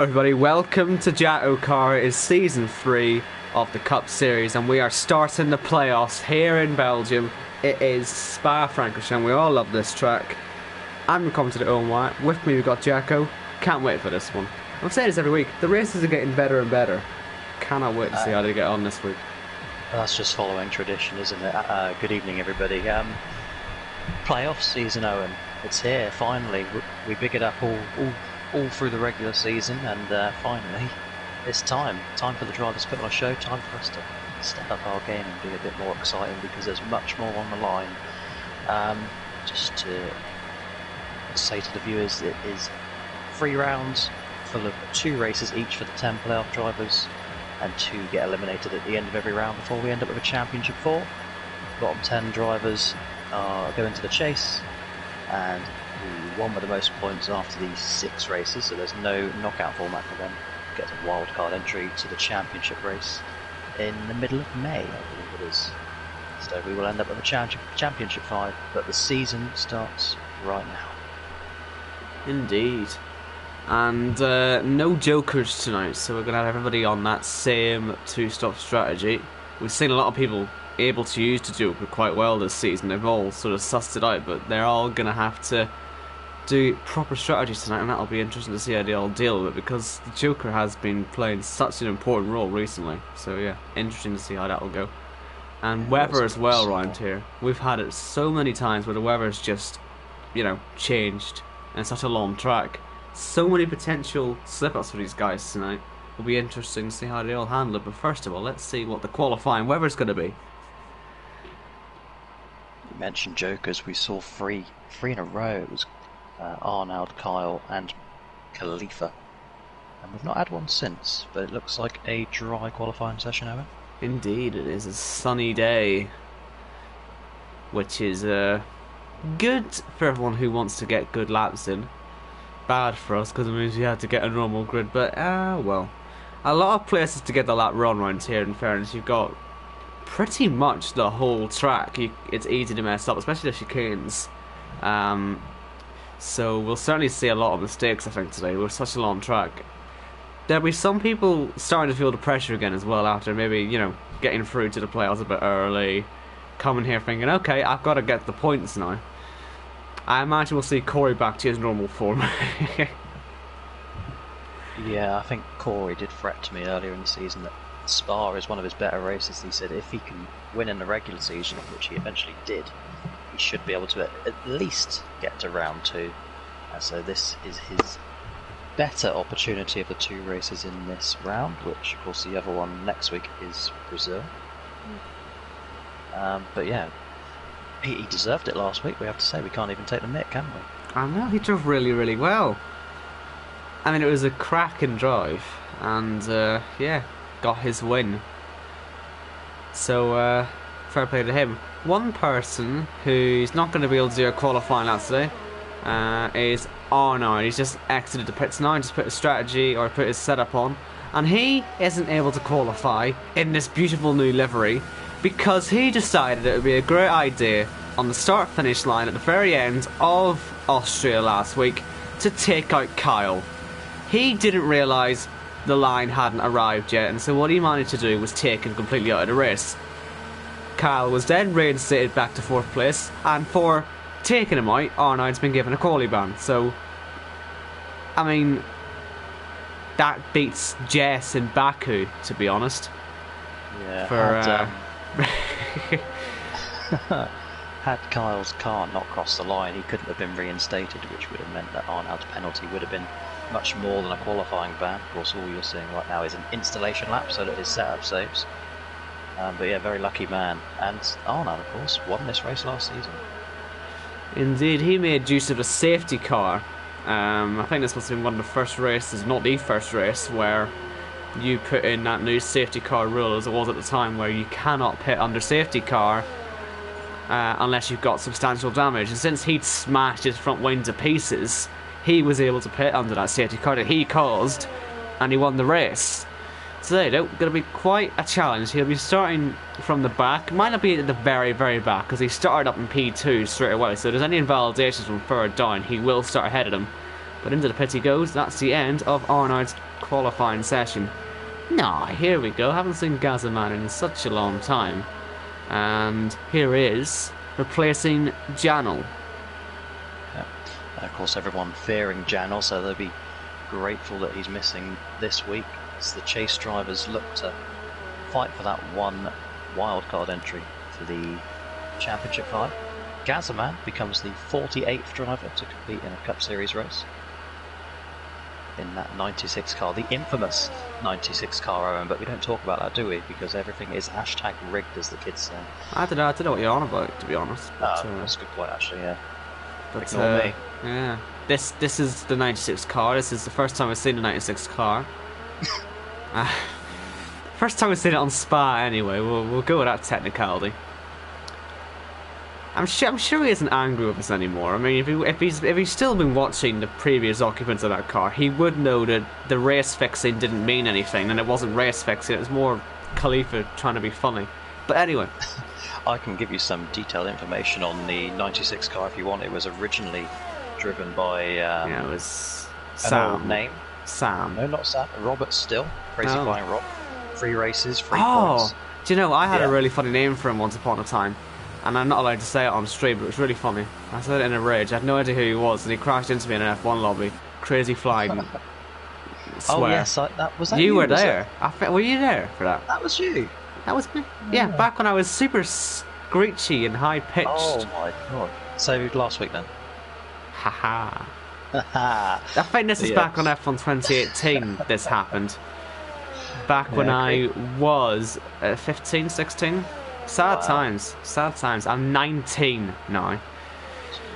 Everybody, welcome to JACKOCAR. It's season 3 of the Cup Series, and we are starting the playoffs here in Belgium. It is Spa-Francorchamps. We all love this track. I'm coming to the Owen Wyatt. With me, we've got Jacko. Can't wait for this one. I'm saying this every week. The races are getting better and better. Cannot wait to see how they get on this week. That's just following tradition, isn't it? Good evening, everybody. Playoff season, Owen. It's here, finally. We big it up all through the regular season, and finally, it's time. Time for the drivers to put on a show, time for us to step up our game and be a bit more exciting, because there's much more on the line. Just to say to the viewers, it is 3 rounds full of 2 races each for the 10 playoff drivers, and 2 get eliminated at the end of every round before we end up with a championship 4. Bottom 10 drivers go into the chase, and the one with the most points after these 6 races, so there's no knockout format for them, gets a wildcard entry to the championship race in the middle of May, I believe it is. So we will end up with a championship 5, but the season starts right now. Indeed. And no jokers tonight, so we're going to have everybody on that same 2-stop strategy. We've seen a lot of people able to use the joker quite well this season. They've all sort of sussed it out, but they're all going to have to do proper strategies tonight, and that'll be interesting to see how they all deal with it, because the joker has been playing such an important role recently. So yeah, interesting to see how that will go. And weather as well around here. We've had it so many times where the weather's just, you know, changed, and such a long track. So many potential slip-ups for these guys tonight. It'll be interesting to see how they all handle it, but first of all, let's see what the qualifying weather's going to be. You mentioned jokers, we saw three in a row. It was Arnold, Kyle and Khalifa, and we've not had one since, but it looks like a dry qualifying session, Owen. Indeed, it is a sunny day, which is good for everyone who wants to get good laps in. Bad for us because it means we have to get a normal grid, but well, a lot of places to get the lap run around here. In fairness, you've got pretty much the whole track. It's easy to mess up, especially the chicanes. So we'll certainly see a lot of mistakes, I think, today. We're such a long track. There'll be some people starting to feel the pressure again as well after maybe, you know, getting through to the playoffs a bit early, coming here thinking, okay, I've got to get the points now. I imagine we'll see Corey back to his normal form. Yeah, I think Corey did fret to me earlier in the season that Spa is one of his better races. He said if he can win in the regular season, which he eventually did, he should be able to at least get to round 2. So this is his better opportunity of the 2 races in this round, which of course the other one next week is Brazil. But yeah, he deserved it last week, we have to say. We can't even take the mick, can we? I know, he drove really, really well. I mean, it was a cracking drive, and yeah, got his win. So fair play to him. One person who's not going to be able to do a qualifying lap today is Arnold. He's just exited the pits now and just put his strategy or put his setup on, and he isn't able to qualify in this beautiful new livery because he decided it would be a great idea on the start-finish line at the very end of Austria last week to take out Kyle. He didn't realise the line hadn't arrived yet, and so what he managed to do was take him completely out of the race. Kyle was then reinstated back to 4th place, and for taking him out, Arnold's been given a quali ban. So, I mean, that beats Jess in Baku, to be honest. Yeah. Had Kyle's car not crossed the line, he couldn't have been reinstated, which would have meant that Arnold's penalty would have been much more than a qualifying ban. Of course, all you're seeing right now is an installation lap so that his setup saves. But yeah, very lucky man. And Arnold, of course, won this race last season. Indeed, he made use of a safety car. I think this must have been one of the first races, not the first race, where you put in that new safety car rule, as it was at the time, where you cannot pit under safety car unless you've got substantial damage. And since he'd smashed his front wing to pieces, he was able to pit under that safety car that he caused, and he won the race. So there you go, going to be quite a challenge. He'll be starting from the back. Might not be at the very, very back, because he started up in P2 straight away, so if there's any invalidations from further down, he will start ahead of them. But into the pit he goes. That's the end of Arnold's qualifying session. Nah, here we go. Haven't seen Gazaman in such a long time. And here is replacing Janel. Yeah. Of course, everyone fearing Janel, so they'll be grateful that he's missing this week as the chase drivers look to fight for that one wildcard entry for the Championship 5. Gazaman becomes the 48th driver to compete in a Cup Series race in that 96 car, the infamous 96 car, Owen, but we don't talk about that, do we? Because everything is hashtag rigged, as the kids say. I don't know what you're on about, to be honest. But, that's a good point, actually, yeah. But, ignore me. Yeah. This is the 96 car. This is the first time I've seen the 96 car. First time we've seen it on Spa, anyway. We'll go with that technicality. I'm sure he isn't angry with us anymore. I mean, if he's still been watching the previous occupants of that car, he would know that the race fixing didn't mean anything, and it wasn't race fixing. It was more Khalifa trying to be funny. But anyway, I can give you some detailed information on the 96 car if you want. It was originally driven by yeah, it was an old name. Sam. No, not Sam. Robert Still. Crazy Flying Rob. 3 races, 3 points. Oh, do you know, I had a really funny name for him once upon a time. And I'm not allowed to say it on stream, but it was really funny. I said it in a rage. I had no idea who he was, and he crashed into me in an F1 lobby. Crazy flying. Swear. Oh yes, that was that. You were there. Were you there for that? That was you. That was me. Yeah, back when I was super screechy and high pitched. Oh my god. So last week then. Haha. Haha. I think this is back on F1 2018. This happened. Back when I was 15, 16. Sad times. Sad times. I'm 19 now.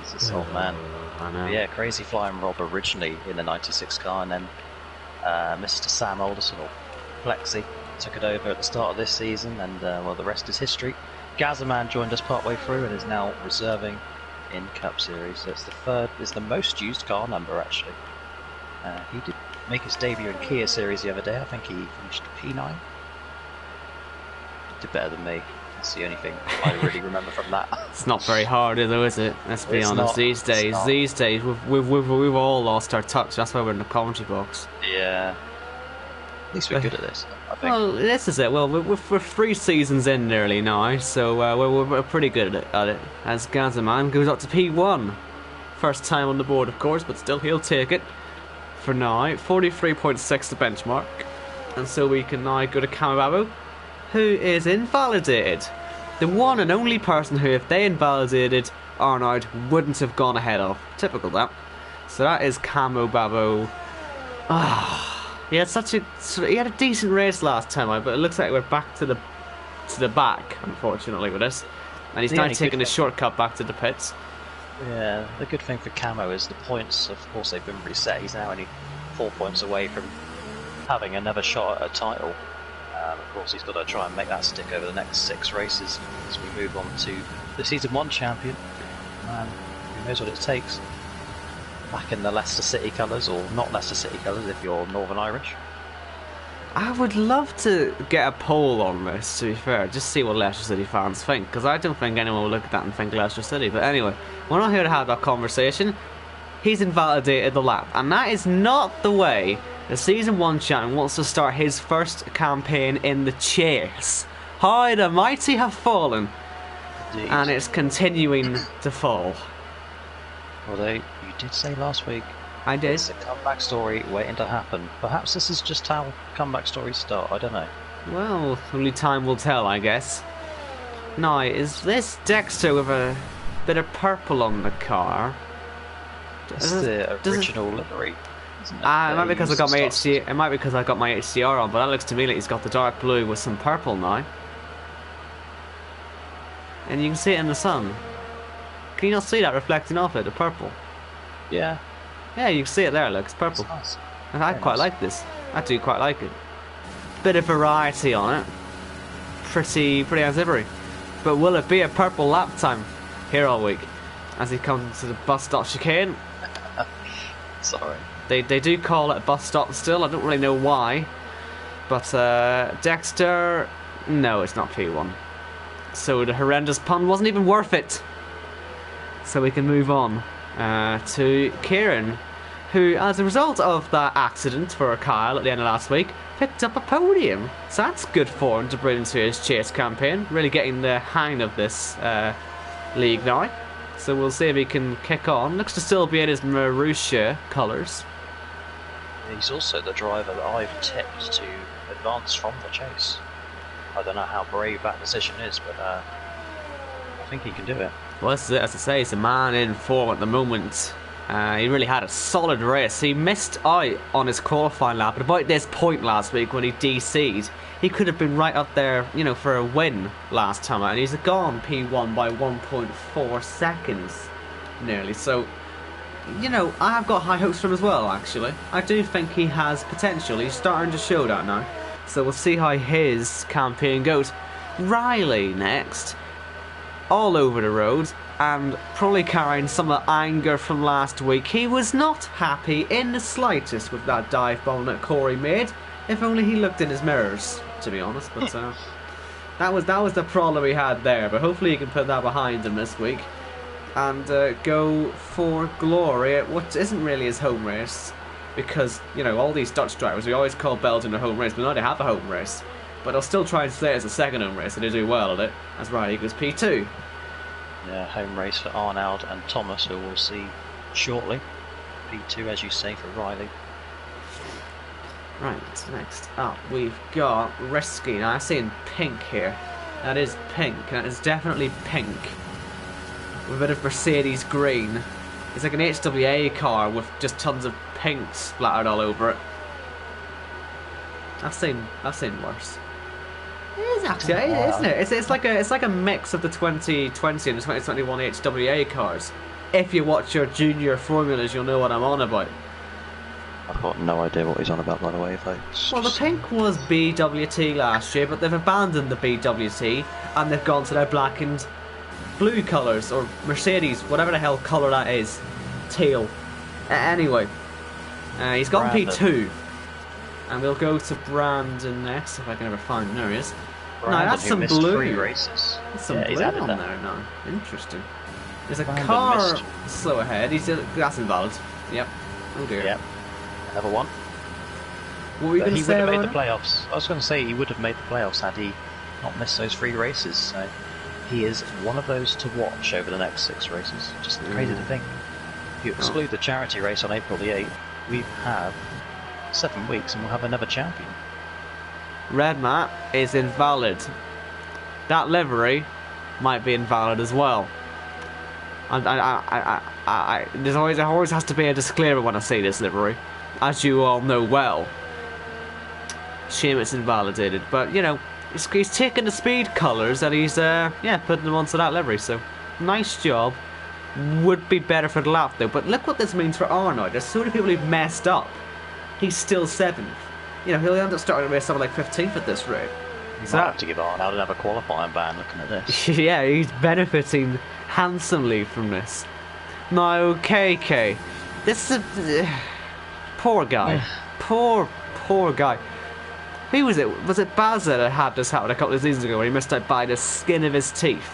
Jesus, old man. I know. Yeah, Crazy Flying Rob originally in the 96 car, and then Mr. Sam Alderson, or Plexi, took it over at the start of this season, and well, the rest is history. Gazaman joined us partway through and is now reserving in Cup Series. So it's the most used car number, actually. He did make his debut in Kia Series the other day. I think he finished P9. Did better than me. That's the only thing I really remember from that. It's not very hard, though, is it? Let's be honest. Not, these days, we've all lost our touch. That's why we're in the commentary box. Yeah. At least we're good at this, I think. Well, this is it. Well, we're 3 seasons in nearly now, so we're pretty good at it. As Gazaman goes up to P1. First time on the board, of course, but still he'll take it for now. 43.6 the benchmark. And so we can now go to Kamababo, who is invalidated. The one and only person who, if they invalidated Arnold, wouldn't have gone ahead of. Typical that. So that is Camo Babo. He had he had a decent race last time, but it looks like we're back to the back, unfortunately, with this. And he's now taking a shortcut back to the pits. Yeah, the good thing for Camo is the points, of course, they've been reset. He's now only 4 points away from having another shot at a title. Of course, he's got to try and make that stick over the next 6 races as we move on to the Season 1 champion. And who knows what it takes. Back in the Leicester City colours, or not Leicester City colours if you're Northern Irish. I would love to get a poll on this, to be fair, just see what Leicester City fans think, because I don't think anyone will look at that and think Leicester City. But anyway, we're not here to have that conversation. He's invalidated the lap, and that is not the way the Season 1 champion wants to start his first campaign in the chase. How the mighty have fallen. Indeed. And it's continuing to fall. Although, you did say last week, I did. It's a comeback story waiting to happen. Perhaps this is just how comeback stories start, I don't know. Well, only time will tell, I guess. Now, is this Dexter with a bit of purple on the car? It's the original livery. It might be because I got my HDR. It might be because I got my HDR on, but that looks to me like he's got the dark blue with some purple now. And you can see it in the sun. Can you not see that reflecting off it, the purple? Yeah. Yeah, you can see it there. Look, it's purple. Nice. And I quite like this. I do quite like it. Bit of variety on it. Pretty antivery. But will it be a purple lap time here all week as he comes to the bus stop chicane? Sorry. They do call it a bus stop still. I don't really know why. But Dexter, no, it's not P1. So the horrendous pun wasn't even worth it. So we can move on to Kieran, who, as a result of that accident for Kyle at the end of last week, picked up a podium. So that's good for him to bring into his chase campaign. Really getting the hang of this league now. So we'll see if he can kick on. Looks to still be in his Marussia colours. He's also the driver that I've tipped to advance from the chase. I don't know how brave that decision is, but I think he can do it. Well, this is it, as I say, he's a man in form at the moment. He really had a solid race. He missed out on his qualifying lap at about this point last week when he DC'd. He could have been right up there, you know, for a win last time out, and he's gone P1 by 1.4 seconds nearly. So, you know, I have got high hopes for him as well, actually. I do think he has potential. He's starting to show that now. So we'll see how his campaign goes. Riley next. All over the road, and probably carrying some of the anger from last week. He was not happy in the slightest with that dive bomb that Corey made. If only he looked in his mirrors, to be honest. But that was the problem he had there. But hopefully he can put that behind him this week and go for glory at what isn't really his home race, because, you know, all these Dutch drivers, we always call Belgium a home race, but now they have a home race. But they'll still try and say it as a second home race, and they do well at it, as Riley goes P2. Yeah, home race for Arnold and Thomas, who we'll see shortly. P2, as you say, for Riley. Right, next up we've got Risky. Now, I'm seeing pink here. That is pink. That is definitely pink. With a bit of Mercedes green. It's like an HWA car with just tons of pink splattered all over it. I've seen worse. It is actually, isn't it? It's like a mix of the 2020 and the 2021 HWA cars. If you watch your junior formulas, you'll know what I'm on about. I've got no idea what he's on about, by the way, folks. Well, the pink was BWT last year, but they've abandoned the BWT and they've gone to their black and blue colours, or Mercedes, whatever the hell colour that is. Teal. Anyway, he's got P2. And we'll go to Brandon next, if I can ever find him. There he is. Brandon, no, that's some blue. 3 races. That's some blue on there now. Interesting. There's a Brandon car slow ahead. That's invalid. Yep. Oh dear. Yep. Another one. What were you going to say? He would have made the playoffs. I was going to say he would have made the playoffs had he not missed those 3 races. So he is one of those to watch over the next 6 races. Just crazy to think. If you exclude the charity race on April the 8th, we have 7 weeks and we'll have another champion. Red map is invalid. That livery might be invalid as well. There always has to be a disclaimer when I say this livery, as you all know well. Shame it's invalidated, but you know, he's taking the speed colours and he's putting them onto that livery. So nice job. Would be better for the lap though. But look what this means for Arnold. There's so many people who've messed up. He's still 7th. You know, he'll end up starting the race something like 15th at this rate. So might have to give Arnold another qualifying ban looking at this. Yeah, he's benefiting handsomely from this. Now, KK. This is a... poor guy. Poor guy. Who was it? Was it Baza that had this happen a couple of seasons ago where he missed out by the skin of his teeth?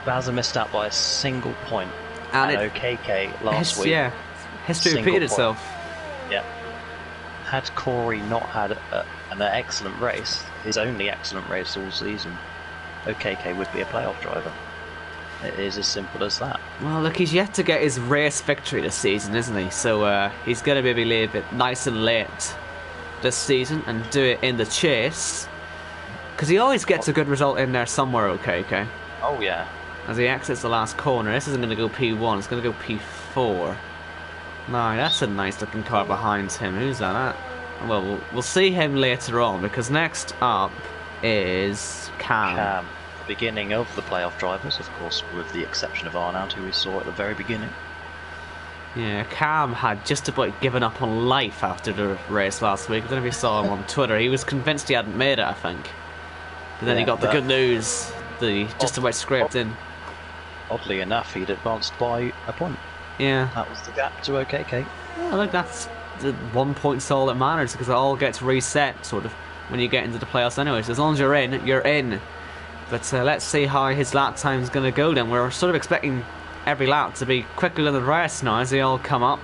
Baza missed out by a single point. And OKK last week. Yeah. History repeated itself. Yeah. Had Corey not had an excellent race, his only excellent race all season, OKK would be a playoff driver. It is as simple as that. Well, look, he's yet to get his race victory this season, isn't he? So he's going to maybe leave it nice and late this season and do it in the chase. Because he always gets a good result in there somewhere, OKK. Oh, yeah. As he exits the last corner, this isn't going to go P1, it's going to go P4. No, that's a nice looking car behind him. Who's that at? Well, we'll see him later on, because next up is Cam. The beginning of the playoff drivers, of course, with the exception of Arnold, who we saw at the very beginning. Yeah, Cam had just about given up on life after the race last week. I don't know if you saw him on Twitter. He was convinced he hadn't made it, I think. But then he got the good news that he just about scraped in. Oddly enough, he'd advanced by a point. Yeah. That was the gap to OKK. Yeah, look, that's the 1 point's all that matters, because it all gets reset, sort of, when you get into the playoffs anyway. So as long as you're in, you're in. But let's see how his lap time's going to go then. We're sort of expecting every lap to be quicker than the rest now as they all come up.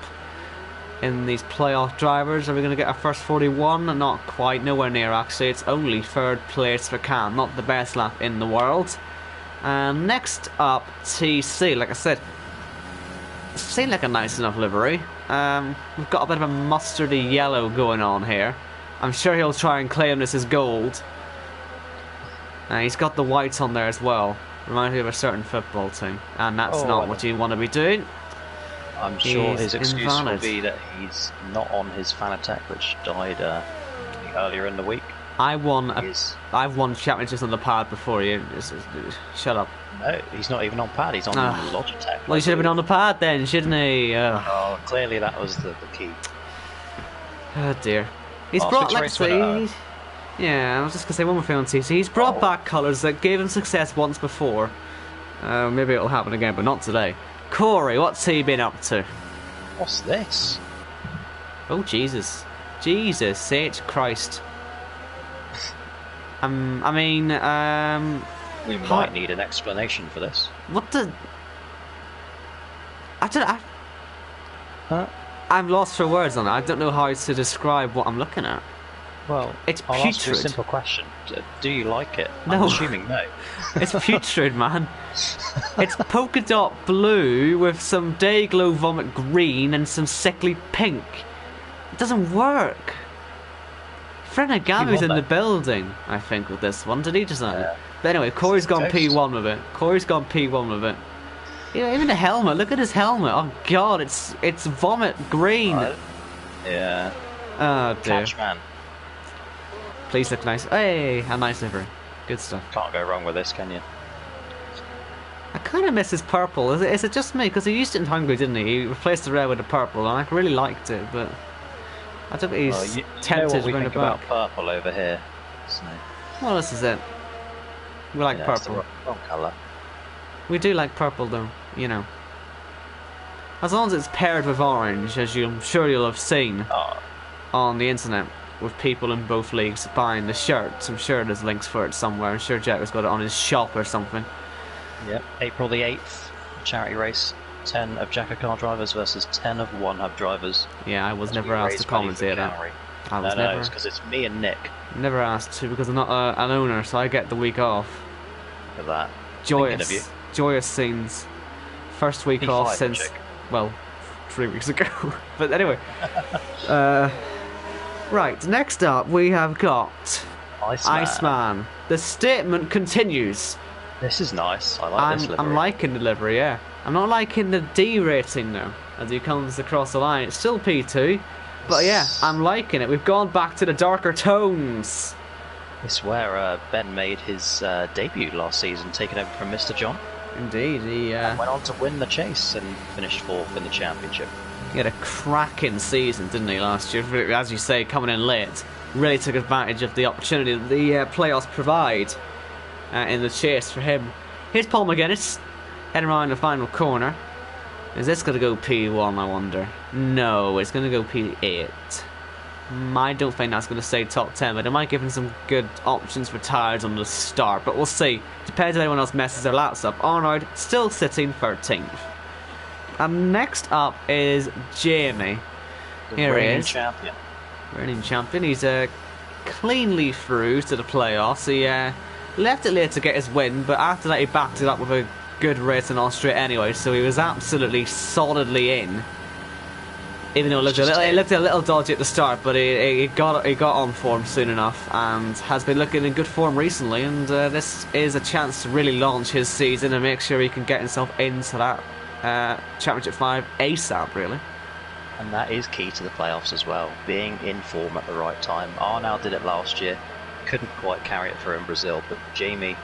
in these playoff drivers. Are we going to get our first 41? Not quite, nowhere near actually. It's only third place for Cam, not the best lap in the world. And next up, TC. Like I said, seemed like a nice enough livery. We've got a bit of a mustardy yellow going on here. I'm sure he'll try and claim this as gold. He's got the whites on there as well. Reminds me of a certain football team. And that's not what you want to be doing. I'm sure his excuse will be that he's not on his fan attack, which died earlier in the week. I've won championships on the pad before you. Shut up. No, he's not even on pad. He's on Logitech. Well, he should have been on the pad then, shouldn't he? Oh, clearly that was the key. Oh dear. He's brought, like, yeah, I was just going to say one more thing on TC. He's brought back colours that gave him success once before. Maybe it'll happen again, but not today. Corey, what's he been up to? What's this? Oh, Jesus. Jesus H. Christ. We might need an explanation for this. What the... I'm lost for words on it. I don't know how to describe what I'm looking at. Well, it's I'll putrid. ask you a simple question. Do you like it? No. I'm assuming no. It's putrid, man. It's polka dot blue with some day glow vomit green and some sickly pink. It doesn't work. Frenagamu's in the building, I think, with this one. Did he just have it? But anyway, Corey's gone P1 with it. Corey's gone P1 with it. Yeah, even the helmet. Look at his helmet. Oh god, it's vomit green. Yeah. Oh dear. Catchman. Please look nice. Hey, a nice livery. Good stuff. Can't go wrong with this, can you? I kind of miss his purple. Is it just me? Because he used it in Hungary, didn't he? He replaced the red with the purple, and I really liked it, but I don't think he's tempted to bring it back. About purple over here. So. Well, this is it. We like purple. It's the wrong colour. We do like purple, though. You know. As long as it's paired with orange, as I'm sure you'll have seen on the internet, with people in both leagues buying the shirts. I'm sure there's links for it somewhere. I'm sure Jack has got it on his shop or something. Yep, April the 8th, charity race. 10 of JACKOCAR drivers versus 10 of One Hub drivers. Yeah, I was never asked to commentate it. No, it's because it's me and Nick. Never asked to, because I'm not an owner, so I get the week off. Look at that. Joyous scenes. First week off since, well, 3 weeks ago. But anyway. Right, next up we have got Iceman. The statement continues. This is nice. I like this livery. I'm liking the livery, yeah. I'm not liking the D rating though, as he comes across the line. It's still P2, but yeah, I'm liking it. We've gone back to the darker tones. This is where Ben made his debut last season, taking over from Mr. John. Indeed, he went on to win the chase and finished 4th in the championship. He had a cracking season, didn't he, last year? As you say, coming in late, really took advantage of the opportunity that the playoffs provide in the chase for him. Here's Paul McGuinness, heading around the final corner. Is this going to go P1, I wonder? No, it's going to go P8. I don't think that's going to stay top 10, but it might give him some good options for tyres on the start. But we'll see. Depends if anyone else messes their laps up. Arnold still sitting 13th. And next up is Jamie. Here he is. Champion. Reigning champion. He's cleanly through to the playoffs. He left it late to get his win, but after that he backed it up with a good race in Austria anyway, so he was absolutely solidly in. Even though it looked a little dodgy at the start, but he got on form soon enough and has been looking in good form recently, and this is a chance to really launch his season and make sure he can get himself into that Championship 5 ASAP, really. And that is key to the playoffs as well, being in form at the right time. Arnold did it last year, couldn't quite carry it through in Brazil, but Jamie,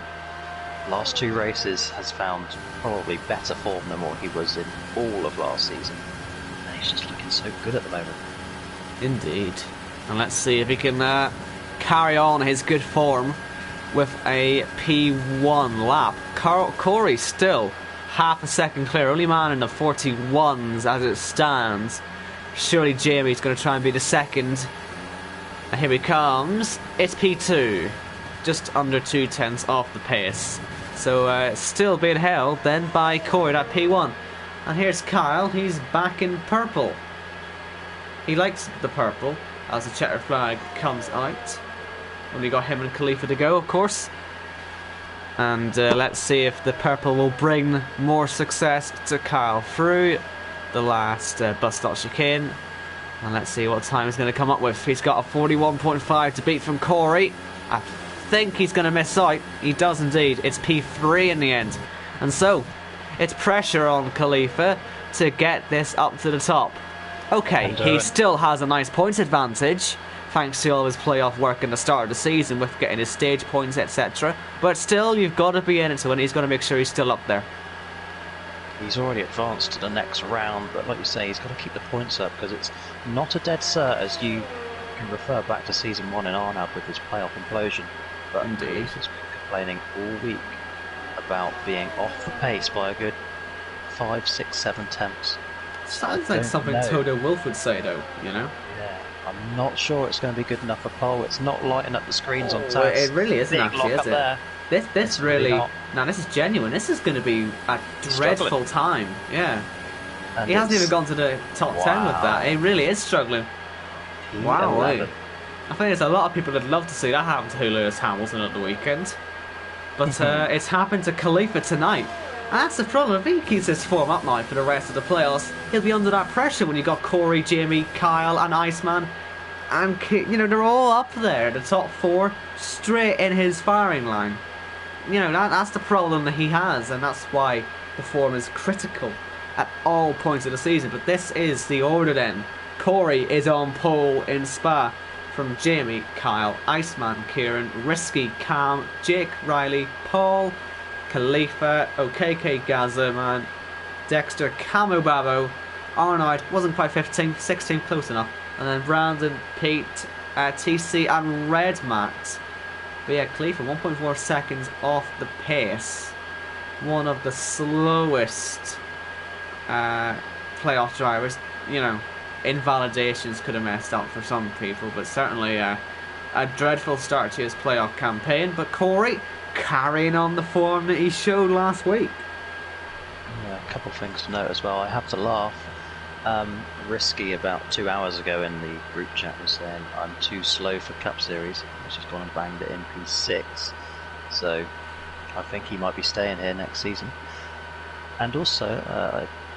last 2 races, has found probably better form than what he was in all of last season. And he's just looking so good at the moment. Indeed. And let's see if he can carry on his good form with a P1 lap. Corey still half a second clear, only man in the 41s as it stands. Surely Jamie's going to try and be the second. And here he comes. It's P2, just under 2/10 off the pace. So still being held then by Corey at P1. And here's Kyle, he's back in purple. He likes the purple as the checker flag comes out. Only got him and Khalifa to go, of course. And let's see if the purple will bring more success to Kyle through the last bus stop chicane. And let's see what time he's going to come up with. He's got a 41.5 to beat from Corey. I think he's going to miss out. He does indeed. It's P3 in the end. And so, it's pressure on Khalifa to get this up to the top. Okay, he still has a nice points advantage, thanks to all his playoff work in the start of the season with getting his stage points, etc. But still, you've got to be in it to win. He's got to make sure he's still up there. He's already advanced to the next round, but like you say, he's got to keep the points up because it's not a dead cert, as you can refer back to Season 1 in Arnab with his playoff implosion. But indeed, he's been complaining all week about being off the pace by a good 5, 6, 7 tenths. Sounds like something Toto Wolff would say, though, you know? Yeah, I'm not sure it's going to be good enough for pole. It's not lighting up the screens on TAS. It really isn't, actually, is it? This really... Now, this is genuine. This is going to be a dreadful time. Yeah. And he hasn't even gone to the top 10 with that. He really is struggling. Wow. I think there's a lot of people that'd love to see that happen to Lewis Hamilton at the weekend. But it's happened to Khalifa tonight. And that's the problem. If he keeps this form up now for the rest of the playoffs, he'll be under that pressure when you got Corey, Jamie, Kyle and Iceman. And, you know, they're all up there, the top 4, straight in his firing line. You know, that's the problem that he has, and that's why the form is critical at all points of the season. But this is the order then. Corey is on pole in Spa from Jamie, Kyle, Iceman, Kieran, Risky, Cam, Jake, Riley, Paul, Khalifa, OKK, Gazaman, Dexter, Camo Babo, Arnold, wasn't quite 15th, 16th, close enough. And then Brandon, Pete, TC and Red Max. But yeah, Khalifa 1.4 seconds off the pace. One of the slowest playoff drivers. You know, invalidations could have messed up for some people, but certainly a dreadful start to his playoff campaign. But Corey carrying on the form that he showed last week. Yeah, a couple of things to note as well. I have to laugh. Risky about 2 hours ago in the group chat was saying I'm too slow for Cup Series, which has gone and banged it in P6. So I think he might be staying here next season. And also,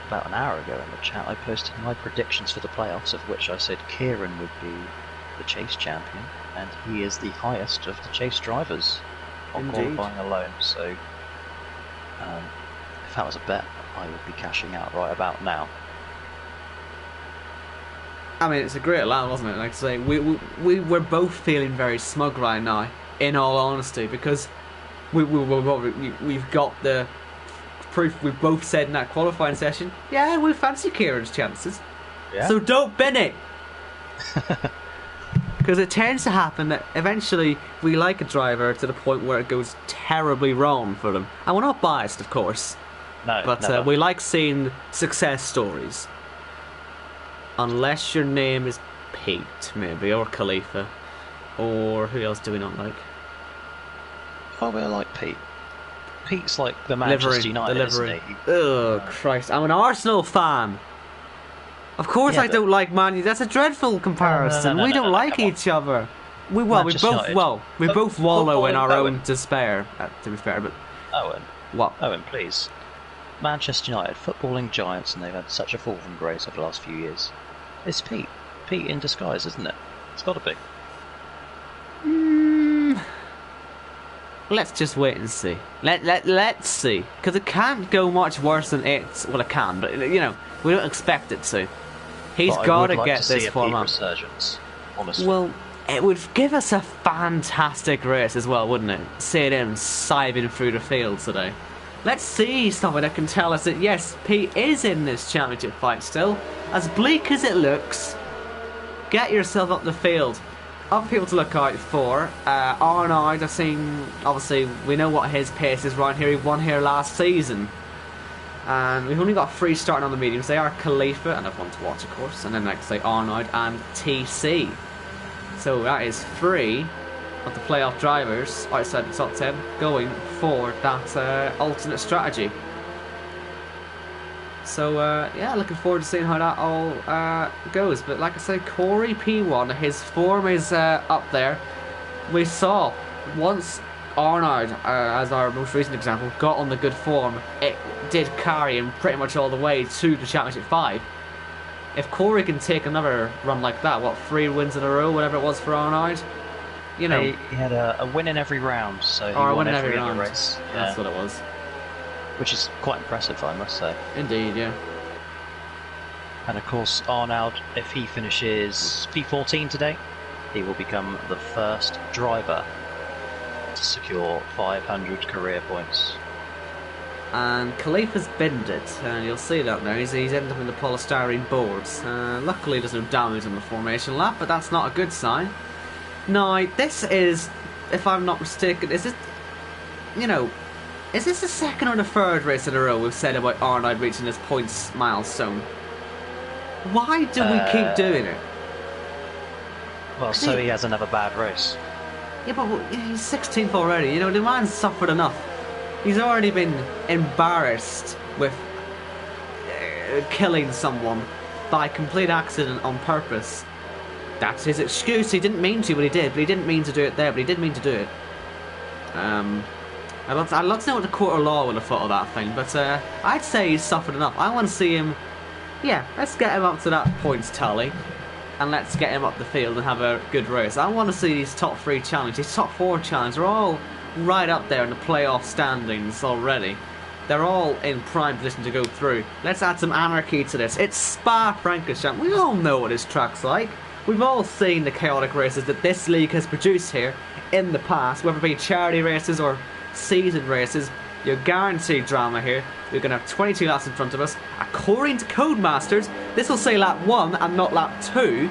about an hour ago in the chat, I posted my predictions for the playoffs, of which I said Kieran would be the chase champion, and he is the highest of the chase drivers on qualifying alone. So if that was a bet, I would be cashing out right about now. I mean, it's a great line, wasn't it? Like I say, we're both feeling very smug right now, in all honesty, because we've got the proof. We both said in that qualifying session, yeah, we fancy Kieran's chances. Yeah. So don't bin it. Because it tends to happen that eventually we like a driver to the point where it goes terribly wrong for them. And we're not biased, of course. No, but we like seeing success stories. Unless your name is Pete, maybe, or Khalifa. Or who else do we not like? Oh, we like Pete. Pete's like the Manchester United, isn't he? Oh, Christ. I'm an Arsenal fan. Of course I don't like Man United. That's a dreadful comparison. We don't like each other. We both wallow in our own despair, to be fair, but... Owen. What? Owen, please. Manchester United, footballing giants, and they've had such a fall from grace over the last few years. It's Pete. Pete in disguise, isn't it? It's got to be. Let's just wait and see. Let's see. Because it can't go much worse than it's... Well, it can, but, you know, we don't expect it to. He's got to get this form up. Resurgence, honestly. Well, it would give us a fantastic race as well, wouldn't it? Seeing him siving through the field today. Let's see something that can tell us that, yes, Pete is in this championship fight still. As bleak as it looks, get yourself up the field. Other people to look out for. Arnold, I've seen, obviously, we know what his pace is right here. He won here last season. And we've only got 3 starting on the mediums. They are Khalifa, and F1 to watch, of course. And then next, say Arnold and TC. So that is 3 of the playoff drivers outside the top 10 going for that alternate strategy. So yeah, looking forward to seeing how that all goes. But like I said, Corey P1, his form is up there. We saw once Arnaud, as our most recent example, got on the good form, it did carry him pretty much all the way to the Championship 5. If Corey can take another run like that, what, 3 wins in a row, whatever it was for Arnaud, you know. He had a win in every round, so he won won every every round. race. That's what it was. Which is quite impressive, I must say. Indeed, yeah. And of course, Arnaud, if he finishes P14 today, he will become the first driver to secure 500 career points. And Khalifa's binned it, and you'll see that now. He's ended up in the polystyrene boards. Luckily, there's no damage on the formation lap, but that's not a good sign. Now, this is, if I'm not mistaken, is this, you know, is this the second or the third race in a row we've said about Arnaud reaching this points milestone? Why do we keep doing it? Well, so he has another bad race. Yeah, but he's 16th already. You know, the man's suffered enough. He's already been embarrassed with killing someone by complete accident on purpose. That's his excuse. He didn't mean to, but he did. But he didn't mean to do it there, but he did mean to do it. I'd love to know what the court of law would have thought of that thing, but I'd say he's suffered enough. I want to see him. Yeah, let's get him up to that points tally, and let's get him up the field and have a good race. I want to see these top 3 challenges, these top 4 challenges. They're all right up there in the playoff standings already. They're all in prime position to go through. Let's add some anarchy to this. It's Spa-Francorchamps. We all know what this track's like. We've all seen the chaotic races that this league has produced here in the past, whether it be charity races or season races. You're guaranteed drama here. We're going to have 22 laps in front of us. According to Codemasters, this will say lap 1 and not lap 2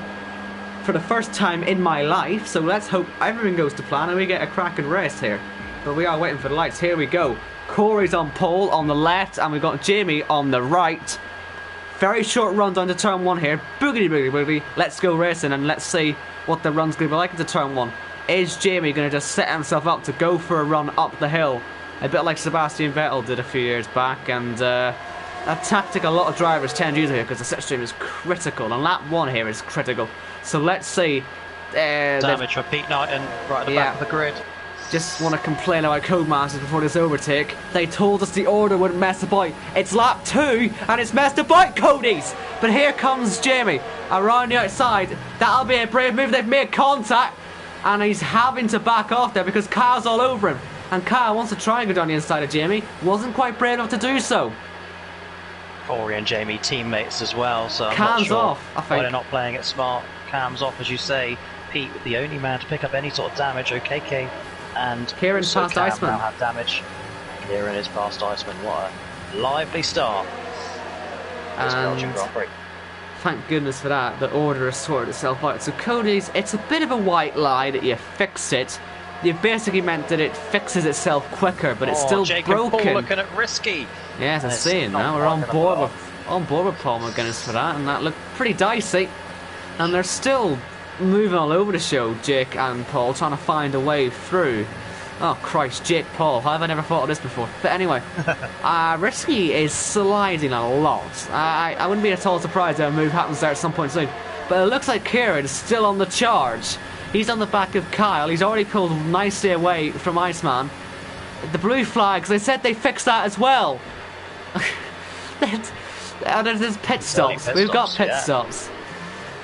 for the first time in my life. So let's hope everything goes to plan and we get a cracking race here. But we are waiting for the lights. Here we go. Corey's on pole on the left, and we've got Jamie on the right. Very short run down to turn 1 here. Boogity, boogity, boogity. Let's go racing, and let's see what the run's going to be like into turn 1. Is Jamie going to just set himself up to go for a run up the hill? A bit like Sebastian Vettel did a few years back, and a tactic a lot of drivers tend to use here because the slipstream is critical, and lap 1 here is critical. So let's see. Damage for Pete Knighton right at the back of the grid. Just want to complain about Codemasters before this overtake. They told us the order wouldn't mess about. It's lap 2 and it's messed about, Cody's. But here comes Jamie around the outside. That'll be a brave move. They've made contact and he's having to back off there because Kyle's all over him. And Kyle wants to try and go down the inside of Jamie. Wasn't quite brave enough to do so. Corey and Jamie teammates as well, so I'm Cam's not sure off, I think. why they're not playing it smart. Cam's off, as you say. Pete, the only man to pick up any sort of damage. OKK and Kieran's past Cam Iceman. now have damage. Kieran is past Iceman. What a lively start. This Belgian Grand Prix. Thank goodness for that. The order has sorted itself out. So Cody's, it's a bit of a white lie that you fix it. You've basically meant that it fixes itself quicker, but it's still Jacob broken. Paul looking at risky. Yes, I'm seeing now. We're on board with Paul McGuinness for that, and that looked pretty dicey. And they're still moving all over the show, Jake and Paul, trying to find a way through. Oh Christ, Jake Paul, how have I never thought of this before? But anyway, Risky is sliding a lot. I wouldn't be at all surprised if a move happens there at some point soon. But it looks like Kieran is still on the charge. He's on the back of Kyle. He's already pulled nicely away from Iceman. The blue flags, they said they fixed that as well. There's pit stops. We've got pit stops.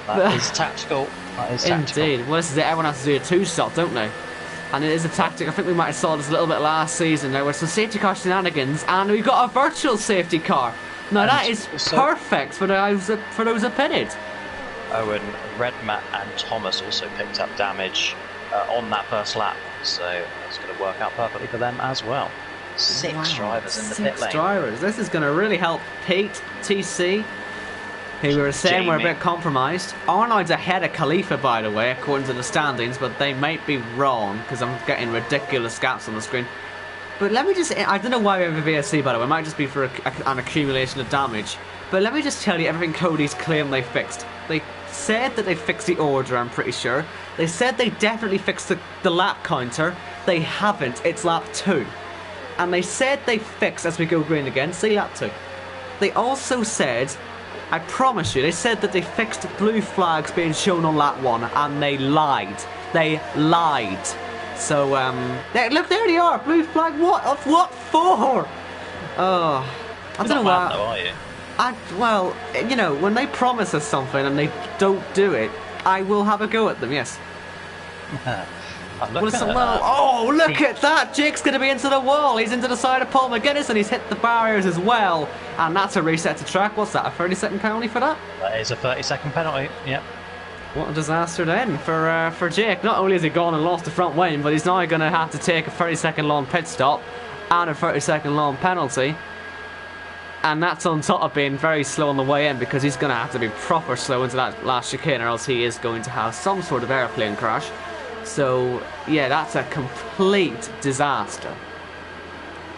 That is tactical. That is tactical. Indeed. Well, this is it. Everyone has to do a 2-stop, don't they? And it is a tactic. I think we might have saw this a little bit last season. There were some safety car shenanigans, and we got a virtual safety car. Now and that is perfect for those that pitted. Owen, Redmat and Thomas also picked up damage on that first lap, so that's going to work out perfectly for them as well. Six drivers in the pit lane. 6 drivers. This is going to really help Pete, TC, who we were saying Jamie. were a bit compromised. Arnold's ahead of Khalifa, by the way, according to the standings, but they might be wrong because I'm getting ridiculous gaps on the screen. But let me just, I don't know why we have a VSC, by the way. It might just be for an accumulation of damage. But let me just tell you everything Cody's claimed they fixed. They said that they fixed the order, I'm pretty sure. They said they definitely fixed the lap counter. They haven't. It's lap 2. And they said they fixed, as we go green again, see lap 2. They also said, I promise you, they said that they fixed blue flags being shown on lap 1, and they lied. They lied. So, look, there they are, blue flag, what for? Oh, I don't know why. Though, are you? Well, you know, when they promise us something and they don't do it, I will have a go at them, yes. Look at that! Jake's going to be into the wall. He's into the side of Paul McGuinness and he's hit the barriers as well. And that's a reset to track. What's that, a 30-second penalty for that? That is a 30-second penalty, yep. What a disaster then for Jake. Not only has he gone and lost the front wing, but he's now going to have to take a 30-second long pit stop and a 30-second long penalty. And that's on top of being very slow on the way in, because he's going to have to be proper slow into that last chicane, or else he is going to have some sort of airplane crash. So, yeah, that's a complete disaster.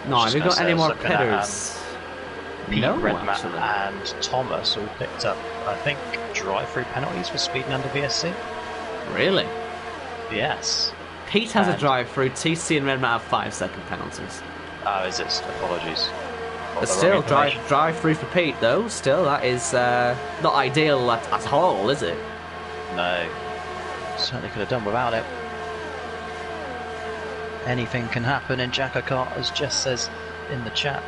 No, have we got any more pitters? No, Redman and Thomas all picked up, I think, drive-through penalties for speeding under VSC. Really? Yes. Pete has a drive-through, TC and Redman have 5-second penalties. Oh, is it? Apologies. But still, drive-through for Pete, though. Still, that is not ideal at all, is it? No. Certainly could have done without it. Anything can happen in JACKOCAR, as Jess says in the chat.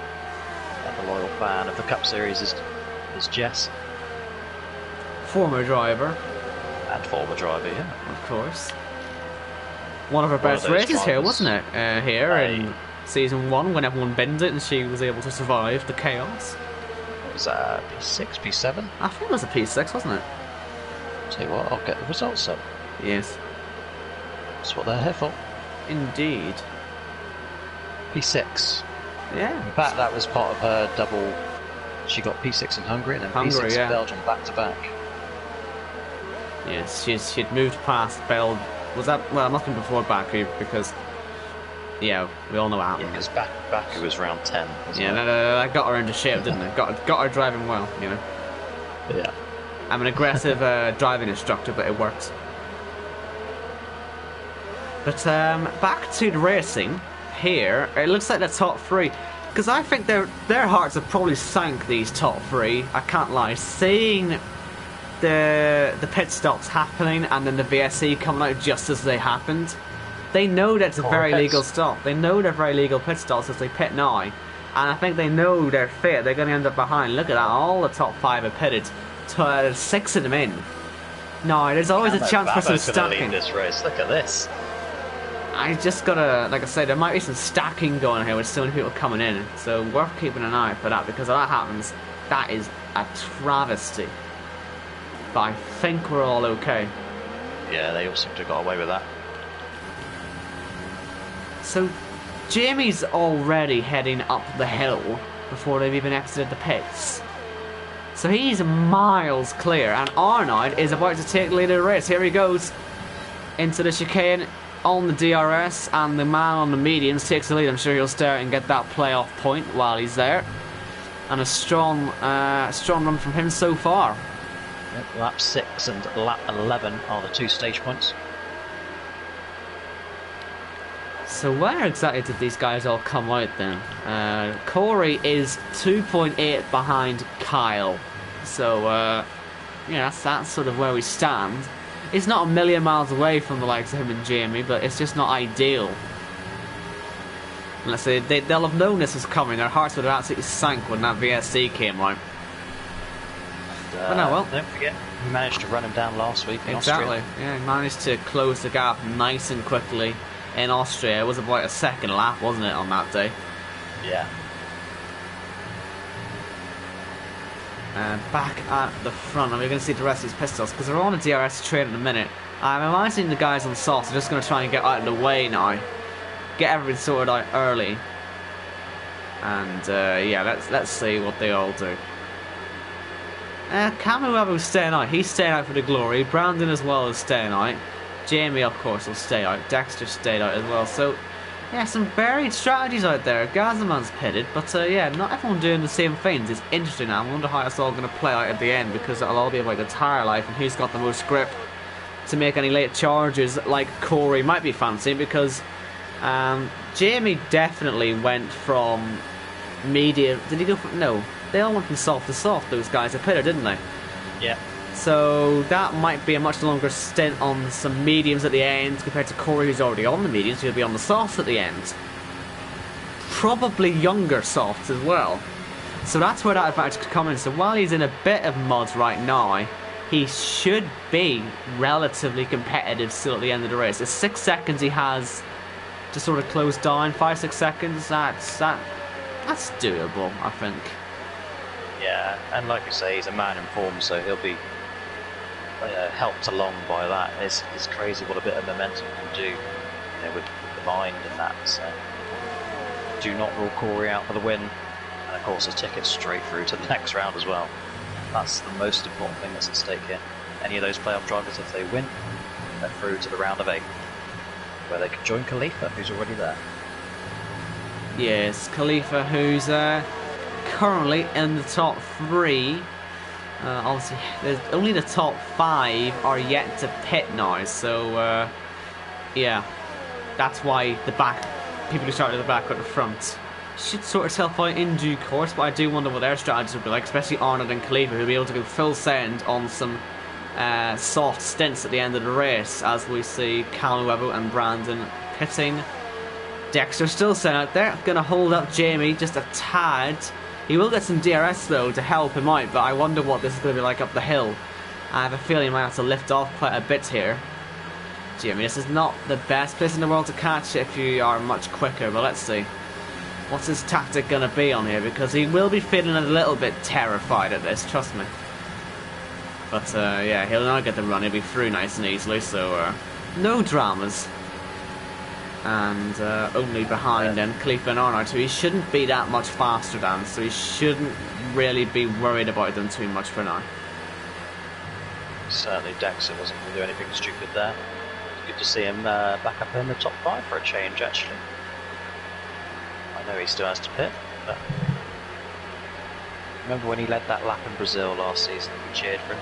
And the loyal fan of the Cup Series is Jess. Former driver. And former driver, yeah. Of course. One of her best races here, wasn't it? Here in Season 1, when everyone binned it and she was able to survive the chaos. What was that, P6, P7? I think it was a P6, wasn't it? Tell you what, I'll get the results up. Yes. That's what they're here for. Indeed. P6. Yeah. In fact, that was part of her double. She got P6 in Hungary and then P6 in Belgium back to back. Yes, she'd moved past Belgium. Was that, well, nothing before Baku, because, yeah, we all know what happened. Yeah, because Baku was round 10. Yeah, no, that got her into shape, didn't it? Got her driving well, you know. Yeah. I'm an aggressive driving instructor, but it works. But back to the racing here. It looks like the top 3, because I think their hearts have probably sank, these top 3. I can't lie. Seeing the pit stops happening and then the VSC coming out just as they happened, they know that's a very legal stop. They know they're very legal pit stops as they pit now, and I think they know their fate. They're going to end up behind. Look at that, all the top 5 are pitted. 6 of them in. No, there's always a chance for some stacking. This race. Look at this. I just gotta, like I say, there might be some stacking going here with so many people coming in, so worth keeping an eye out for that, because if that happens, that is a travesty. But I think we're all okay. Yeah, they all seem to have got away with that. So, Jamie's already heading up the hill before they've even exited the pits. So he's miles clear, and Arnold is about to take the lead of the race. Here he goes into the chicane on the DRS, and the man on the mediums takes the lead. I'm sure he'll start and get that playoff point while he's there. And a strong run from him so far. Yep, lap 6 and lap 11 are the 2 stage points. So where exactly did these guys all come out then? Corey is 2.8 behind Kyle. So, yeah, that's sort of where we stand. It's not a million miles away from the likes of him and Jamie, but it's just not ideal. Let's say they'll have known this was coming. Their hearts would have absolutely sank when that VSC came out. But no, well. Don't forget, he managed to run him down last week in Austria. Exactly, yeah, he managed to close the gap nice and quickly in Austria. It was about a second lap, wasn't it, on that day? Yeah. Back at the front, and we're going to see the rest of these pistols, because they're on a DRS trade in a minute. I'm imagining the guys on soft are just going to try and get out of the way now. Get everything sorted out early. And, yeah, let's see what they all do. Camu Abu's staying out. He's staying out for the glory. Brandon as well is staying out. Jamie, of course, will stay out. Dexter stayed out as well. So, yeah, some varied strategies out there. Gazaman's pitted, but yeah, not everyone doing the same things. It's interesting now. I wonder how it's all going to play out at the end, because it'll all be about the tyre life and who's got the most grip to make any late charges, like Corey might be fancying, because Jamie definitely went from medium. Did he go from? No. they all went from soft to soft, those guys at Pitter, didn't they? Yeah. So that might be a much longer stint on some mediums at the end compared to Corey, who's already on the mediums, he'll be on the softs at the end. Probably younger softs as well. So that's where that advantage could come in. So while he's in a bit of mud right now, he should be relatively competitive still at the end of the race. It's 6 seconds he has to sort of close down, 5-6 seconds. That's doable, I think. Yeah, and like you say, he's a man in form, so he'll be helped along by that. It's crazy what a bit of momentum can do, with the mind and that. So do not rule Corey out for the win, and of course a ticket straight through to the next round as well. That's the most important thing that's at stake here. Any of those playoff drivers, if they win, they're through to the round of 8, where they can join Khalifa, who's already there. Yes, Khalifa, who's currently in the top 3. Obviously, there's only the top 5 are yet to pit now, so yeah, that's why the people who started at the back or the front should sort itself out in due course. But I do wonder what their strategies will be like, especially Arnold and Khalifa, who'll be able to go full send on some soft stints at the end of the race, as we see Callum Webber and Brandon pitting. Dexter's still sent out there, gonna hold up Jamie just a tad. He will get some DRS though to help him out, but I wonder what this is going to be like up the hill. I have a feeling he might have to lift off quite a bit here. Jamie, this is not the best place in the world to catch if you are much quicker, but let's see. What's his tactic going to be on here? Because he will be feeling a little bit terrified at this, trust me. But yeah, he'll not get the run, he'll be through nice and easily, so no dramas. And only behind then Khalifa and Arnold, so he shouldn't be that much faster than, so he shouldn't really be worried about them too much for now. Certainly Dexter wasn't going to do anything stupid there. Good to see him back up in the top 5 for a change, actually. I know he still has to pit, but remember when he led that lap in Brazil last season? We cheered for him.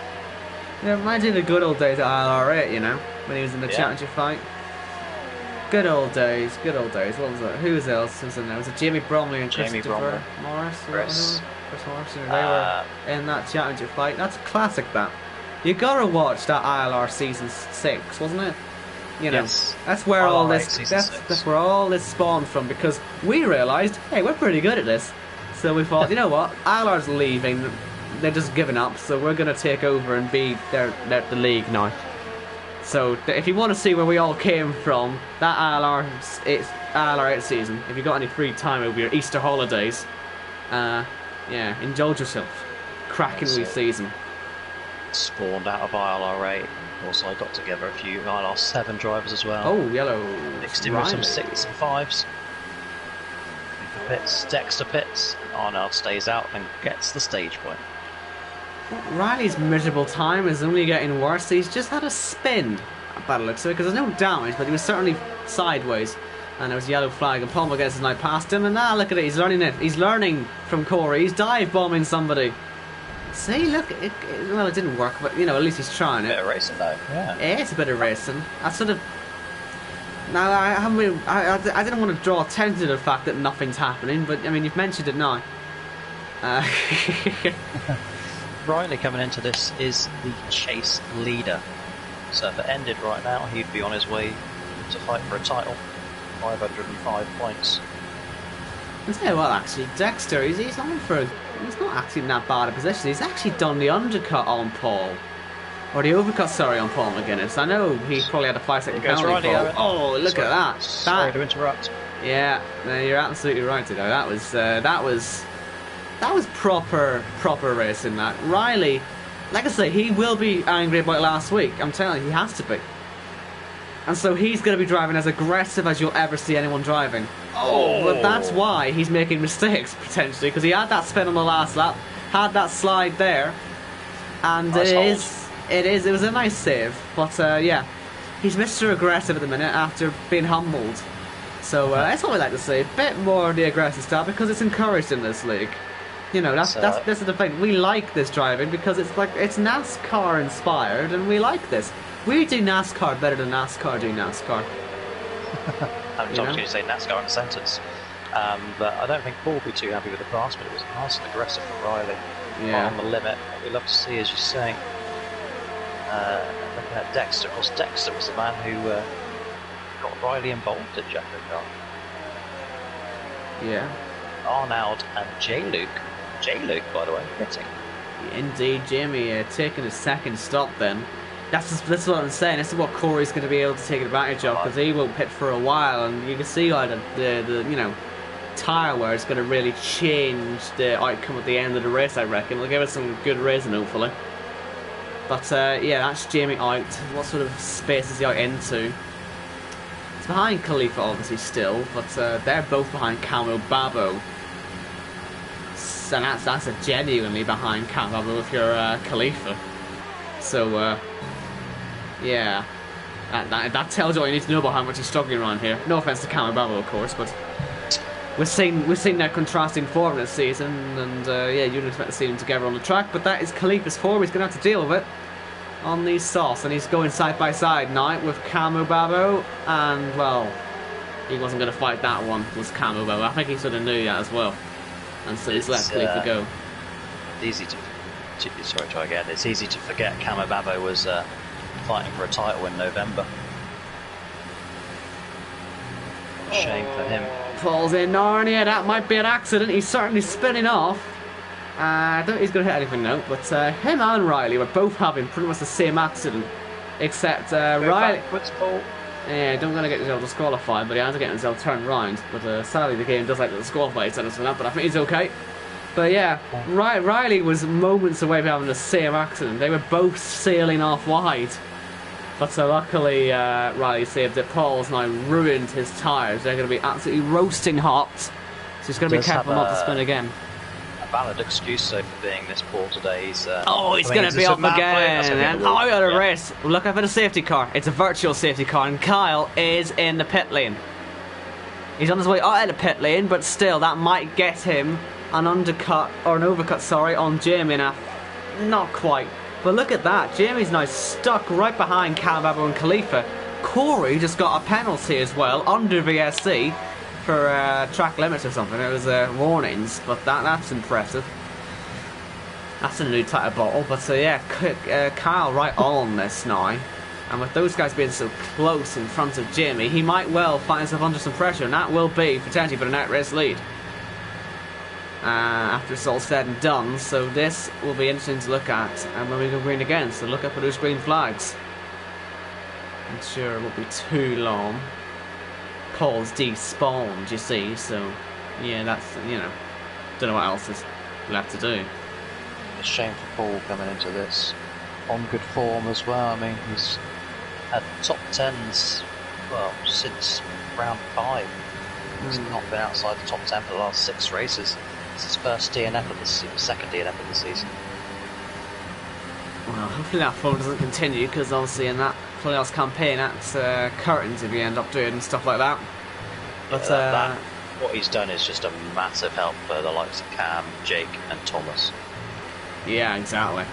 Yeah, imagine the good old days at ILR8, when he was in the championship fight. Good old days, good old days. What was it? Who else was in there? Was it Jamie Bromley and Christopher Morris? Chris Morris. They were in that championship fight. That's a classic, that. You gotta watch that ILR season 6, wasn't it? Yes. That's where all this. That's where all this spawned from, because we realised, hey, we're pretty good at this. So we thought, you know what? ILR's leaving. They're just giving up. So we're gonna take over and be the league now. So if you want to see where we all came from, that ILR8 season, if you got any free time over your Easter holidays, yeah, indulge yourself. Cracking wee season. Spawned out of ILR8. Also, I got together a few ILR7 drivers as well. Oh, yellow. Mixed in with some 6s and 5s. Pits, Dexter pits. Arnold stays out and gets the stage point. Riley's miserable time is only getting worse. He's just had a spin, by the looks of it, because there's no damage, but he was certainly sideways. And there was a yellow flag, and Paul McGuinness is now past him, and now look at it, he's learning it. He's learning from Corey. He's dive bombing somebody. See, look, well, it didn't work, but at least he's trying it. A bit of racing though, yeah. It's a bit of racing. I sort of. Now, I didn't want to draw attention to the fact that nothing's happening, but I mean, you've mentioned it now. Riley coming into this is the chase leader. So if it ended right now, he'd be on his way to fight for a title. 505 points. I'll tell you what, actually, Dexter, he's not actually in that bad a position. He's actually done the undercut on Paul. Or the overcut, sorry, on Paul McGuinness. I know he probably had a 5-second penalty. Oh, look at that. Sorry to interrupt. Yeah, no, you're absolutely right, Tito. That was proper racing, that. Riley, like I say, he will be angry about last week. I'm telling you, he has to be. And so he's going to be driving as aggressive as you'll ever see anyone driving. Oh! But that's why he's making mistakes, potentially, because he had that spin on the last lap, had that slide there, and nice it was a nice save. But yeah, he's Mr. Aggressive at the minute after being humbled. So that's what we like to see, a bit more of the aggressive style, because it's encouraged in this league. That's the thing. We like this driving because it's NASCAR inspired, and we like this. We do NASCAR better than NASCAR do NASCAR. I'm just going to say NASCAR in a sentence. But I don't think Paul will be too happy with the pass, but it was nice and aggressive from Riley. Yeah. On the limit. What we love to see, as you're saying, looking at Dexter. Of course, Dexter was the man who got Riley involved at JACKOCAR. Yeah. Arnaud and J-Luke. J-Luke, by the way, hitting. Indeed, Jamie taking his second stop then. That's what I'm saying. This is what Corey's going to be able to take advantage of, because he won't pit for a while, and you can see like the tyre wear is going to really change the outcome at the end of the race. I reckon it'll give us some good racing, hopefully. But yeah, that's Jamie out. What sort of space is he out into? It's behind Khalifa, obviously, still, but they're both behind Camo Babo. And that's a genuinely behind Camo Babo if you're Khalifa. So yeah, that tells you all you need to know about how much he's struggling around here. No offense to Camo Babo, of course, but we've seen their contrasting form this season, and yeah, you'd expect to see them together on the track. But that is Khalifa's form. He's going to have to deal with it on these softs, and he's going side by side now with Camo Babo, and well, he wasn't going to fight that one. Was Camo Babo? I think he sort of knew that as well, and so he's let Khalifa go. It's easy to forget Camo Babo was fighting for a title in November. Shame for him. Falls in Narnia. That might be an accident. He's certainly spinning off. I don't think he's going to hit anything now, but him and Riley were both having pretty much the same accident, except Riley. Yeah, don't want to get himself disqualified, but he has to get himself turned round. But sadly, the game does like to disqualify himself for that. But I think he's okay. But yeah, Riley was moments away from having the same accident. They were both sailing off wide. But so luckily, Riley saved it. Paul's now ruined his tyres. They're going to be absolutely roasting hot. So he's going to be careful not to spin again. A valid excuse though for being this poor today. He's going to be up again and out of the race. Look out for the safety car. It's a virtual safety car, and Kyle is in the pit lane. He's on his way out of the pit lane, but still, that might get him an undercut, or an overcut, sorry, on Jamie. Now, not quite. But look at that. Jamie's now stuck right behind Camo Babo and Khalifa. Corey just got a penalty as well, under VSC, for track limits or something. It was warnings, but that's impressive. That's a new type of bottle. But yeah, Kyle right on this now. And with those guys being so close in front of Jamie, he might well find himself under some pressure, and that will be potentially for the net race lead. After it's all said and done, so this will be interesting to look at, and when we go green again, so look up for those green flags. I'm sure it won't be too long. Paul's despawned, you see, so yeah, that's, don't know what else is left to do. A shame for Paul coming into this on good form as well. I mean, he's had top 10s, well, since round 5. He's not been outside the top 10 for the last 6 races. It's his first DNF of the second DNF of the season. Well, hopefully that form doesn't continue, because obviously in that playoffs campaign, that's curtains if you end up doing stuff like that. But what he's done is just a massive help for the likes of Cam, Jake, and Thomas. Yeah, exactly.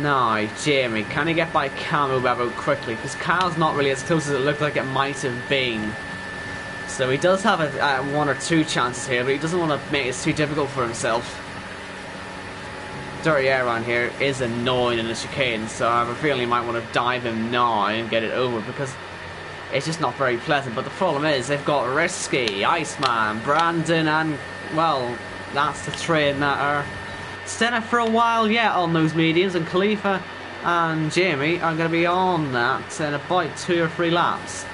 Now, Jamie, can he get by Camo Babo quickly? Because Kyle's not really as close as it looked like it might have been. So he does have a 1 or 2 chances here, but he doesn't want to make it too difficult for himself. Dirty air around here is annoying in the chicane, so I have a feeling he might want to dive him now and get it over, because it's just not very pleasant. But the problem is, they've got Risky, Iceman, Brandon, and, well, that's the train that are staying for a while yet on those mediums, and Khalifa and Jamie are going to be on that in about 2 or 3 laps.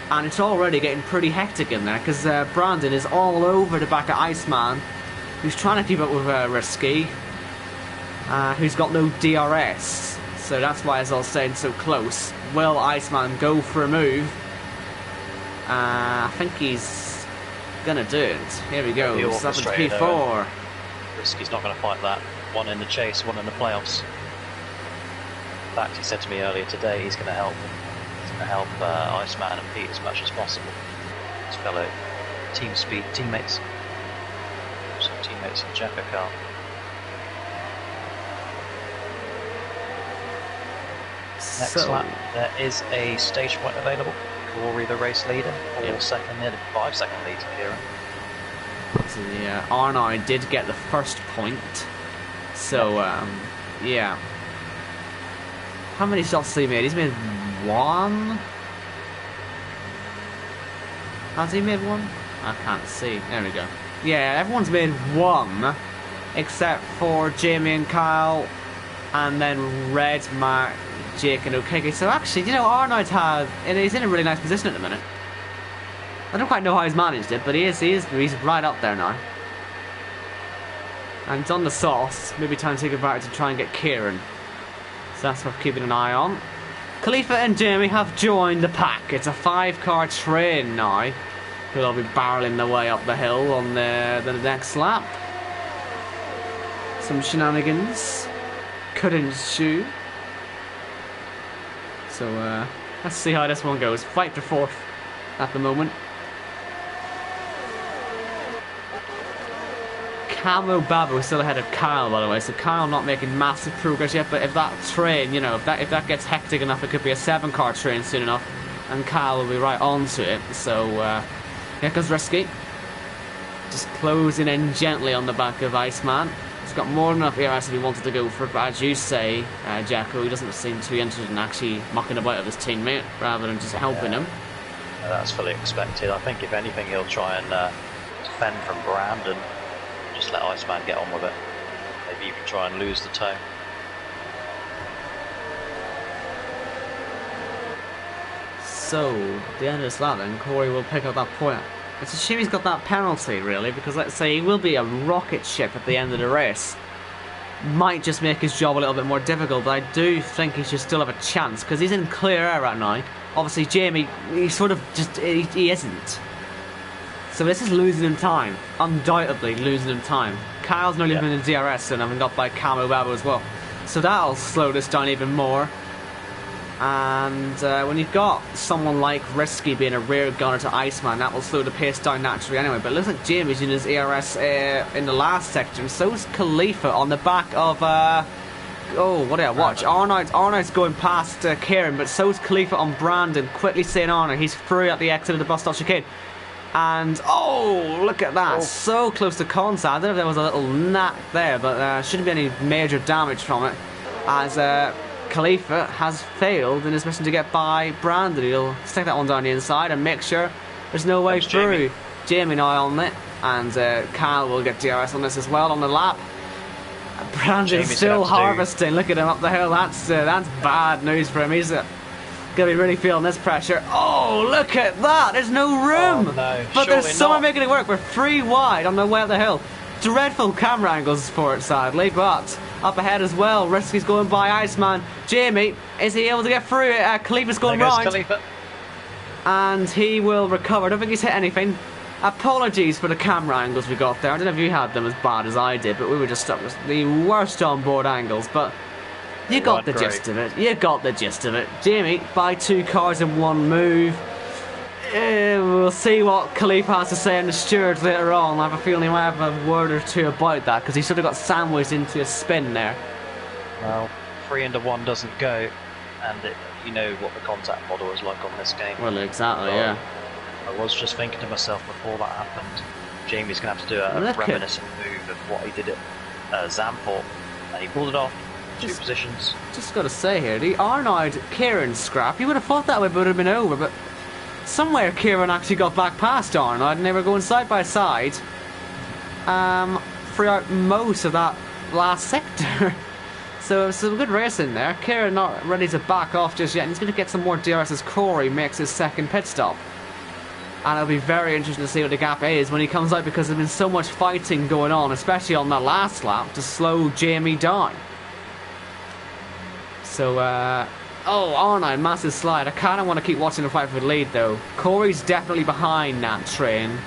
And it's already getting pretty hectic in there, because Brandon is all over the back of Iceman, who's trying to keep up with Risky, who's got no DRS. So that's why it's all staying so close. Will Iceman go for a move? I think he's going to do it. Here we go. So that's a P4. Risky's not going to fight that. 1 in the chase, 1 in the playoffs. In fact, he said to me earlier today he's going to help him. To help Iceman and Pete as much as possible. His fellow teammates in JACKOCAR. Next lap, there is a stage point available. Corey the race leader, 4-second lead, 5-second lead to Kieran. So yeah, Arnold did get the first point. So yeah. How many shots has he made? He's made one. Has he made one? I can't see. There we go. Yeah, everyone's made one, except for Jamie and Kyle, and then Red, Mark, Jake, and Okeke. So actually, you know, Arnold he's in a really nice position at the minute. I don't quite know how he's managed it, but he's right up there now. And it's on the sauce. Maybe time to take advantage and try and get Kieran. So that's worth keeping an eye on. Khalifa and Jamie have joined the pack. It's a 5-car train now. Who'll be barreling their way up the hill on the next lap. Some shenanigans could ensue. So let's see how this one goes. Fight for fourth at the moment. Camo Babu is still ahead of Kyle, by the way. So Kyle not making massive progress yet, but if that train, you know, if that gets hectic enough, it could be a 7-car train soon enough, and Kyle will be right onto it. So here comes Risky, just closing in gently on the back of Iceman. He's got more than enough ERS if he wanted to go for it, but as you say, Jacko, he doesn't seem to be interested in actually mucking about with his teammate rather than just helping him. That's fully expected. I think if anything, he'll try and defend from Brandon. Just let Iceman get on with it. Maybe even try and lose the toe. So, at the end of this lap then, Corey will pick up that point. It's a shame he's got that penalty, really, because let's say he will be a rocket ship at the end of the race. Might just make his job a little bit more difficult, but I do think he should still have a chance, because he's in clear air right now. Obviously, Jamie, he sort of just, he isn't. So this is losing him time. Undoubtedly losing him time. Kyle's not even in the DRS and having got by Camo Babo as well. So that'll slow this down even more. And when you've got someone like Risky being a rear gunner to Iceman, that will slow the pace down naturally anyway. But it looks like Jamie's in his ERS in the last sector, and so's Khalifa on the back of oh, what did I watch? Arnold's going past Kieran, but so's Khalifa on Brandon, quickly saying Arnold, he's through at the exit of the bus stop chicane. And oh, look at that, so close to contact. I don't know if there was a little knot there, but shouldn't be any major damage from it, as Khalifa has failed in his mission to get by Brandon. He'll stick that one down the inside and make sure there's no way through. Jamie now on it, and Kyle will get DRS on this as well on the lap. Brandon's still harvesting. Look at him up the hill. That's bad news for him. He's gonna be really feeling this pressure. Oh, look at that! There's no room, but there's someone making it work. We're 3 wide on the way up the hill. Dreadful camera angles for it, sadly, but up ahead as well. Risky's going by Iceman. Jamie, is he able to get through it? Khalifa's going round. Khalifa. And he will recover. I don't think he's hit anything. Apologies for the camera angles we got there. I don't know if you had them as bad as I did, but we were just stuck with the worst onboard angles. But you got the gist of it. You got the gist of it. Jamie, by 2 cars in 1 move. We'll see what Khalifa has to say on the stewards later on. I have a feeling he might have a word or two about that, because he sort of got sandwiched into a spin there. Well, 3 into 1 doesn't go, and you know what the contact model is like on this game. Well, exactly, yeah. I was just thinking to myself before that happened, Jamie's going to have to do a reminiscent move of what he did at Zandvoort, and he pulled it off. 2 positions. Just got to say here, the Arnold Kieran scrap, you would have thought that would have been over, but somewhere Kieran actually got back past Arnold, and they were going side by side throughout most of that last sector. So it was some good racing there. Kieran not ready to back off just yet, and he's going to get some more DRS as Corey makes his second pit stop. And it'll be very interesting to see what the gap is when he comes out, because there's been so much fighting going on, especially on that last lap, to slow Jamie down. So, oh, Arnold, massive slide. I kind of want to keep watching the fight for the lead, though. Corey's definitely behind that train.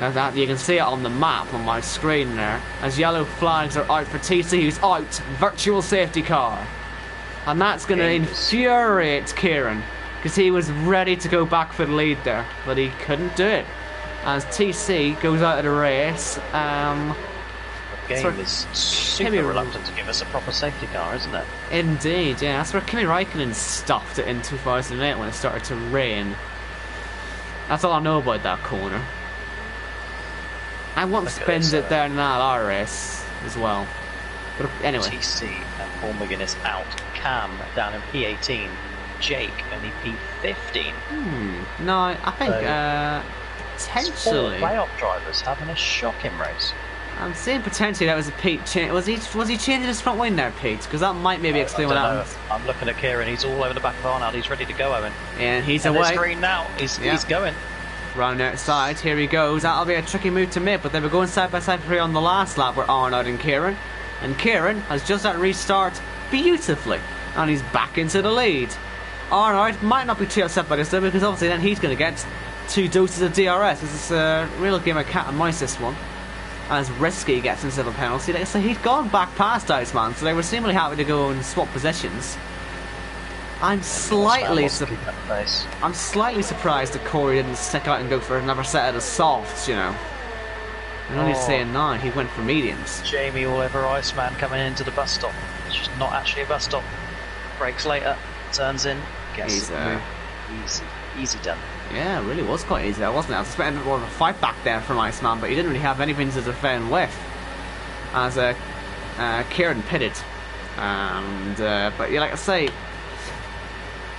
Now that you can see it on the map on my screen there, as yellow flags are out for TC, who's out. Virtual safety car. And that's going to infuriate Kieran, because he was ready to go back for the lead there, but he couldn't do it. As TC goes out of the race, the game is super reluctant to give us a proper safety car, isn't it? Indeed, yeah. That's where Kimi Räikkönen stuffed it in 2008 when it started to rain. That's all I know about that corner. I once spins it there in that R race as well. But anyway. TC and Paul McGuinness out. Cam down in P18. Jake only P15. No, I think potentially. 4 playoff drivers having a shocking race. I'm saying potentially that was a Pete change. Was he changing his front wing there, Pete? Because that might maybe explain what happened. I'm looking at Kieran. He's all over the back of Arnold. He's ready to go, Owen. Yeah, he's and away. There's green now. He's going. Round outside, here he goes. That'll be a tricky move to make, but they were going side by side for on the last lap were Arnold and Kieran. And Kieran has just that restart beautifully. And he's back into the lead. Arnold might not be too upset by this though, because obviously then he's going to get 2 doses of DRS. This is a real game of cat and mouse, this one. As Risky gets instead of a penalty. Like I say, he'd gone back past Iceman, so they were seemingly happy to go and swap positions. I'm slightly surprised that Corey didn't stick out and go for another set of the softs, you know. I'm only saying 9, he went for mediums. Jamie all over Iceman coming into the bus stop. It's just not actually a bus stop. Brakes later, turns in, gets the move. Easy done. Yeah, it really was quite easy, wasn't it? I was expecting a bit more of a fight back there from Iceman, but he didn't really have anything to defend with. As Kieran pitted. And, but yeah, like I say,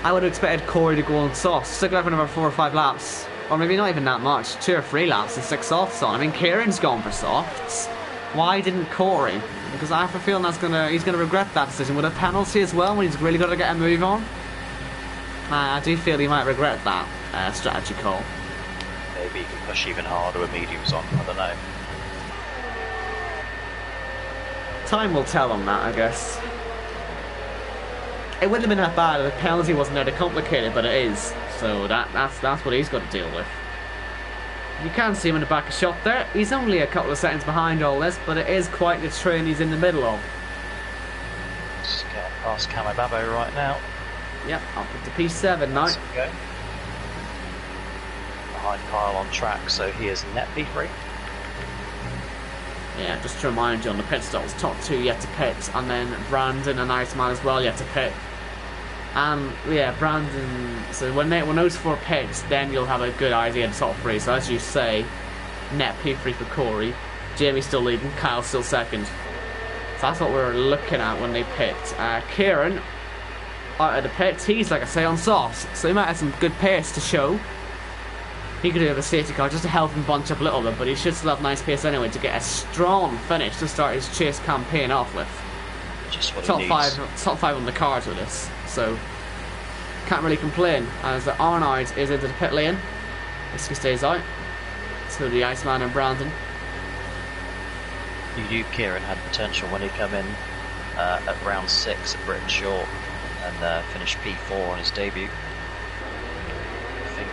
I would have expected Corey to go on softs, stick around for another 4 or 5 laps, or maybe not even that much, 2 or 3 laps and 6 softs on. I mean, Kieran's gone for softs. Why didn't Corey? Because I have a feeling he's gonna regret that decision with a penalty as well when he's really got to get a move on. I do feel he might regret that strategy call. Maybe he can push even harder with mediums on. I don't know. Time will tell on that, I guess. It wouldn't have been that bad if the penalty wasn't there to complicate it, but it is. So that's what he's got to deal with. You can see him in the back of shot there. He's only a couple of seconds behind all this, but it is quite the train he's in the middle of. Just get past Kamababo right now. Yep, up to P7 now. Go. Behind Kyle on track, so he is net P3. Yeah, just to remind you on the pit stops, top 2 yet to pit, and then Brandon and Iceman as well yet to pit. And yeah, Brandon. So when those 4 pits, then you'll have a good idea of the top 3. So as you say, net P3 for Corey, Jamie's still leading, Kyle's still second. So that's what we're looking at when they pit. Kieran out of the pits, he's like I say on softs, so he might have some good pace to show. He could have a safety car just to help him bunch up a little bit, but he should still have nice pace anyway to get a strong finish to start his chase campaign off with. Just what top 5 on the cards with this, so can't really complain. As Arnold is into the pit lane, Risky stays out. So the Iceman and Brandon. You knew Kieran had potential when he came in at round 6 at Britain Short and finished P4 on his debut. I think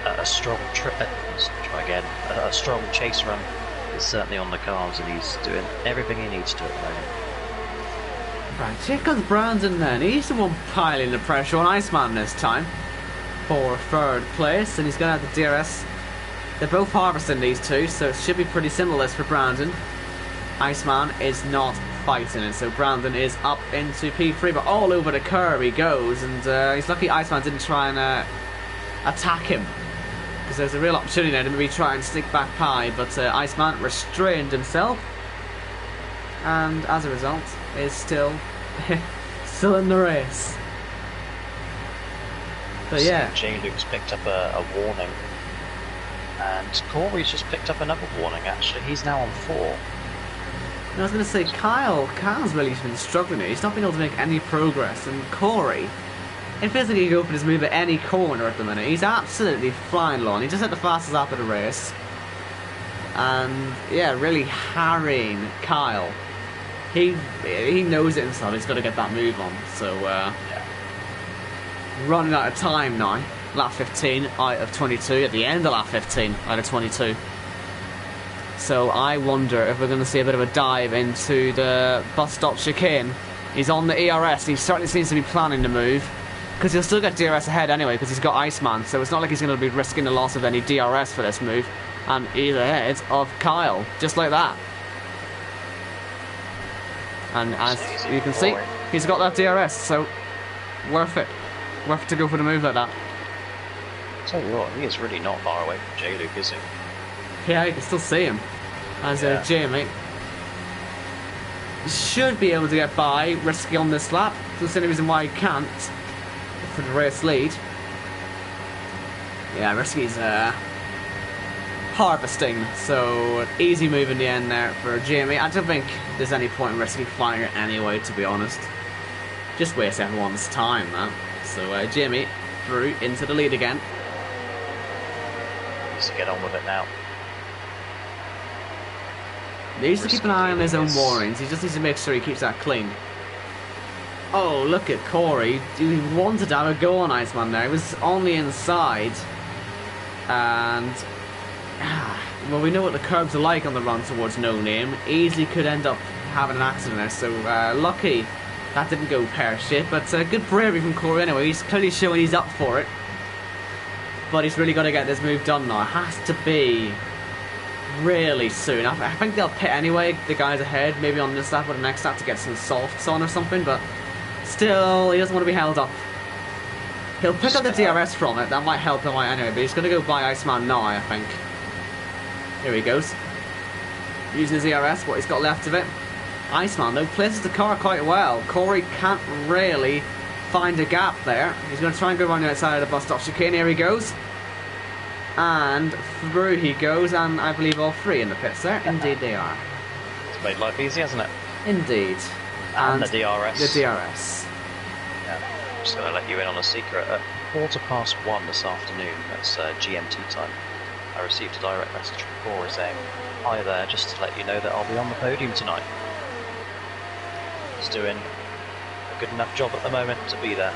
a strong a strong chase run is certainly on the cards, and he's doing everything he needs to at the moment. Right, here comes Brandon then. He's the one piling the pressure on Iceman this time for 3rd place, and he's going to have the DRS. They're both harvesting these two, so it should be pretty simple this for Brandon. Iceman is not fighting it, so Brandon is up into P3, but all over the curb he goes, and he's lucky Iceman didn't try and attack him, because there's a real opportunity there to maybe try and sneak back pie, but Iceman restrained himself, and as a result is still in the race. But yeah, J-Luke's picked up a warning, and Corey's just picked up another warning. Actually, he's now on 4. I was going to say, Kyle's really been struggling here. He's not been able to make any progress, and Corey, it feels like he can open his move at any corner at the minute. He's absolutely flying along. He just hit the fastest lap of the race, and yeah, really harrying Kyle. He knows it himself. He's got to get that move on. So running out of time now. Lap 15 out of 22. At the end of lap 15 out of 22. So I wonder if we're going to see a bit of a dive into the bus stop chicane. He's on the ERS. He certainly seems to be planning to move, because he'll still get DRS ahead anyway, because he's got Iceman. So it's not like he's going to be risking the loss of any DRS for this move. And he's ahead of Kyle, just like that. And as you can see, he's got that DRS, so worth it. Worth it to go for the move like that. Tell you what, he is really not far away from J-Luke, is he? Yeah, you can still see him. As Jamie should be able to get by Risky on this lap. There's the only reason why he can't for the race lead. Yeah, Risky's harvesting, so easy move in the end there for Jamie. I don't think there's any point in Risky flying it anyway, to be honest. Just waste everyone's time, man. So Jamie through into the lead again. Needs to get on with it now. He needs to keep an eye on his own warnings. He just needs to make sure he keeps that clean. Oh, look at Corey. He wanted to have a go on Iceman there. He was on the inside. And... well, we know what the curbs are like on the run towards No Name. Easily could end up having an accident there. So, lucky that didn't go pear-shaped. But good bravery from Corey anyway. He's clearly showing he's up for it. But he's really got to get this move done now. It has to be... really soon. I think they'll pit anyway, the guys ahead, maybe on this lap or the next lap to get some softs on or something, but still, he doesn't want to be held up. He'll pick up the DRS from it, that might help him out anyway, but he's going to go by Iceman now, I think. Here he goes. Using his DRS, what he's got left of it. Iceman, though, places the car quite well. Corey can't really find a gap there. He's going to try and go around the outside of the bus stop chicane. Here he goes. And through he goes, and I believe all three in the pits there. Indeed they are. It's made life easy, hasn't it? Indeed. And the DRS. The DRS. Yeah. I'm just going to let you in on a secret. At 1:15 this afternoon, that's GMT time, I received a direct message from Corey saying, "Hi there, just to let you know that I'll be on the podium tonight." He's doing a good enough job at the moment to be there.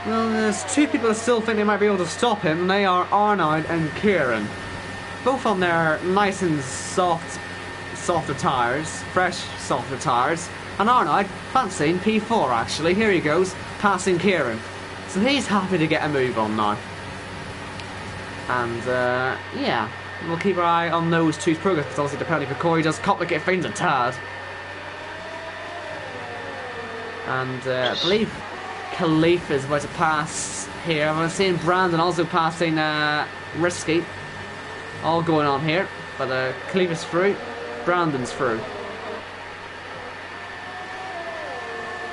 Well, there's two people that still think they might be able to stop him, and they are Arnaud and Kieran. Both on their nice and softer tyres, fresh, softer tyres. And Arnaud, fancying P4 actually, here he goes, passing Kieran. So he's happy to get a move on now. And, yeah, we'll keep our eye on those two's progress, because obviously the penalty for Corey does complicate things a tad. And, I believe Khalif is about to pass here. I'm seeing Brandon also passing Risky. All going on here. But Khalif is through. Brandon's through.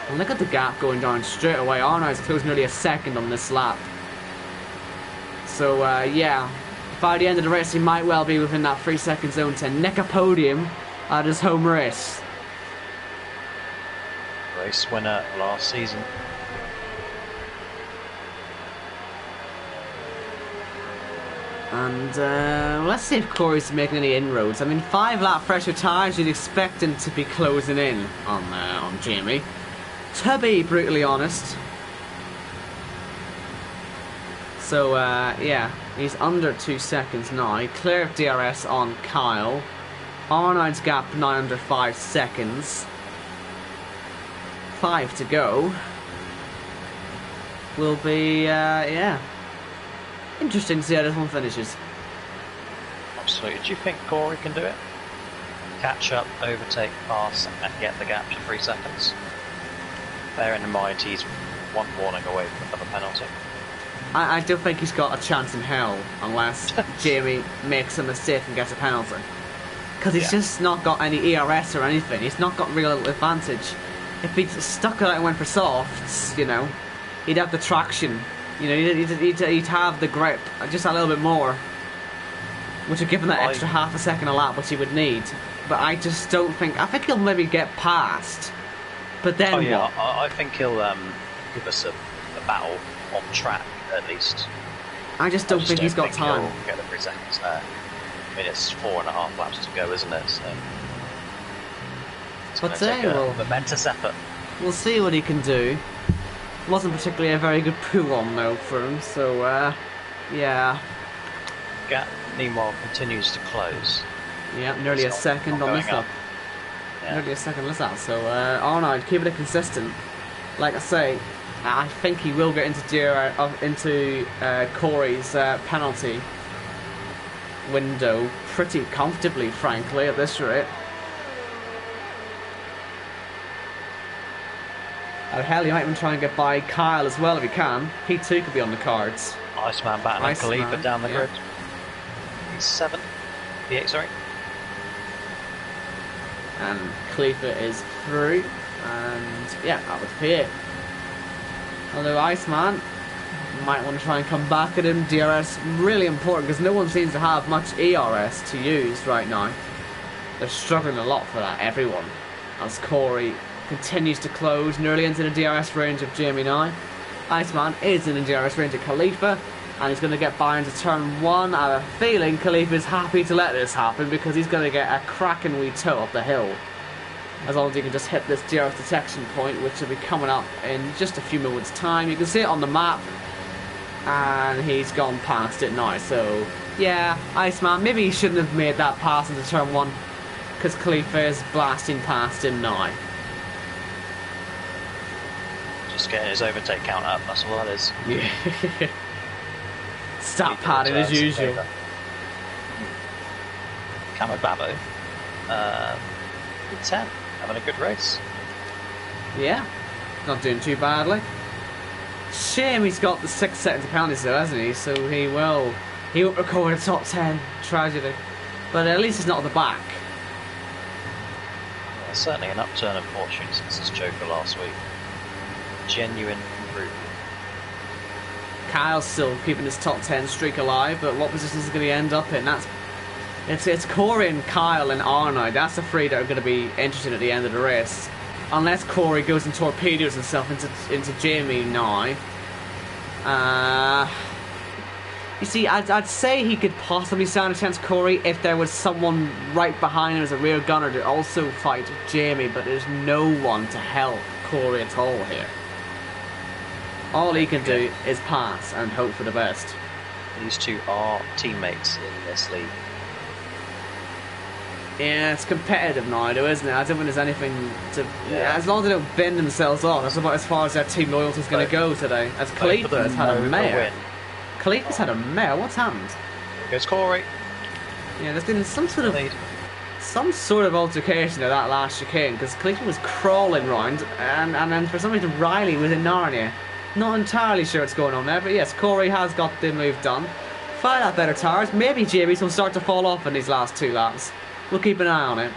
And look at the gap going down straight away. Arnaud's closed nearly a second on this lap. So, yeah. By the end of the race, he might well be within that 3-second zone to nick a podium at his home race. Race winner last season. And let's see if Corey's making any inroads. I mean, 5-lap pressure tyres, you'd expect him to be closing in on Jamie. To be brutally honest. So, yeah, he's under 2 seconds now. Clear of DRS on Kyle. Arnaud's gap now under 5 seconds. 5 to go. Will be, yeah. Interesting to see how this one finishes. Absolutely. Do you think Corey can do it? Catch up, overtake, pass, and get the gap to 3 seconds? Bearing in mind he's one warning away from a penalty. I don't think he's got a chance in hell unless Jamie makes a mistake and gets a penalty. Because he's just not got any ERS or anything. He's not got real advantage. If he'd stuck it out and went for softs, you know, he'd have the traction. You know, he'd have the grip just a little bit more, which would give him that extra half a second a lap, which he would need. But I just don't think. I think he'll maybe get past. But then what? I think he'll give us a battle on track at least. I just don't think he's got time. He'll get the 3 seconds there. I mean, it's 4.5 laps to go, isn't it? So but well, momentous effort. We'll see what he can do. Wasn't particularly a very good pull-on though for him, so yeah. Gap meanwhile continues to close. Yeah, nearly a second on this lap. Yeah. Nearly a second on this lap. So Arnaud, keeping it consistent. Like I say, I think he will get into Corey's penalty window pretty comfortably, frankly, at this rate. Oh hell, he might even try and get by Kyle as well if he can. He too could be on the cards. Iceman battling Khalifa down the grid. He's 7. P8, sorry. And Khalifa is through. And yeah, that was P8. Although Iceman might want to try and come back at him. DRS really important because no one seems to have much ERS to use right now. They're struggling a lot for that, everyone. As Corey continues to close nearly into the DRS range of Jamie now. Iceman is in the DRS range of Khalifa, and he's going to get by into turn 1. I have a feeling Khalifa's happy to let this happen because he's going to get a cracking wee toe up the hill. As long as he can just hit this DRS detection point, which will be coming up in just a few moments' time. You can see it on the map, and he's gone past it now. So, yeah, Iceman, maybe he shouldn't have made that pass into turn 1, because Khalifa is blasting past him now. Just getting his overtake count up, that's all that is. Yeah. Stop padding as usual. Kamababo. 10. Having a good race. Yeah. Not doing too badly. Shame he's got the 6 seconds penalties though, hasn't he? So he won't recover the top 10. Tragedy. But at least he's not at the back. Yeah, certainly an upturn of fortune since his Joker last week. Genuine improvement. Kyle's still keeping his top 10 streak alive, but what position is he going to end up in? It's Corey and Kyle and Arnold. That's the 3 that are going to be interesting at the end of the race. Unless Corey goes and torpedoes himself into Jamie now. You see, I'd say he could possibly stand a chance, Corey, if there was someone right behind him as a rear gunner to also fight Jamie, but there's no one to help Corey at all here. All he can do is pass and hope for the best. These two are teammates in this league. Yeah, it's competitive now, though, isn't it? I don't think there's anything to... Yeah. As long as they don't bend themselves off, that's about as far as their team loyalty is going to go today. As Khalifa has had a mare. Khalifa's had a mare. What's happened? Here's Corey. Yeah, there's been some sort of altercation at that last chicane, because Khalifa was crawling round, and then for some reason Riley was in Narnia. Not entirely sure what's going on there, but yes, Corey has got the move done. Find out better tires. Maybe Jamie's will start to fall off in these last 2 laps. We'll keep an eye on it.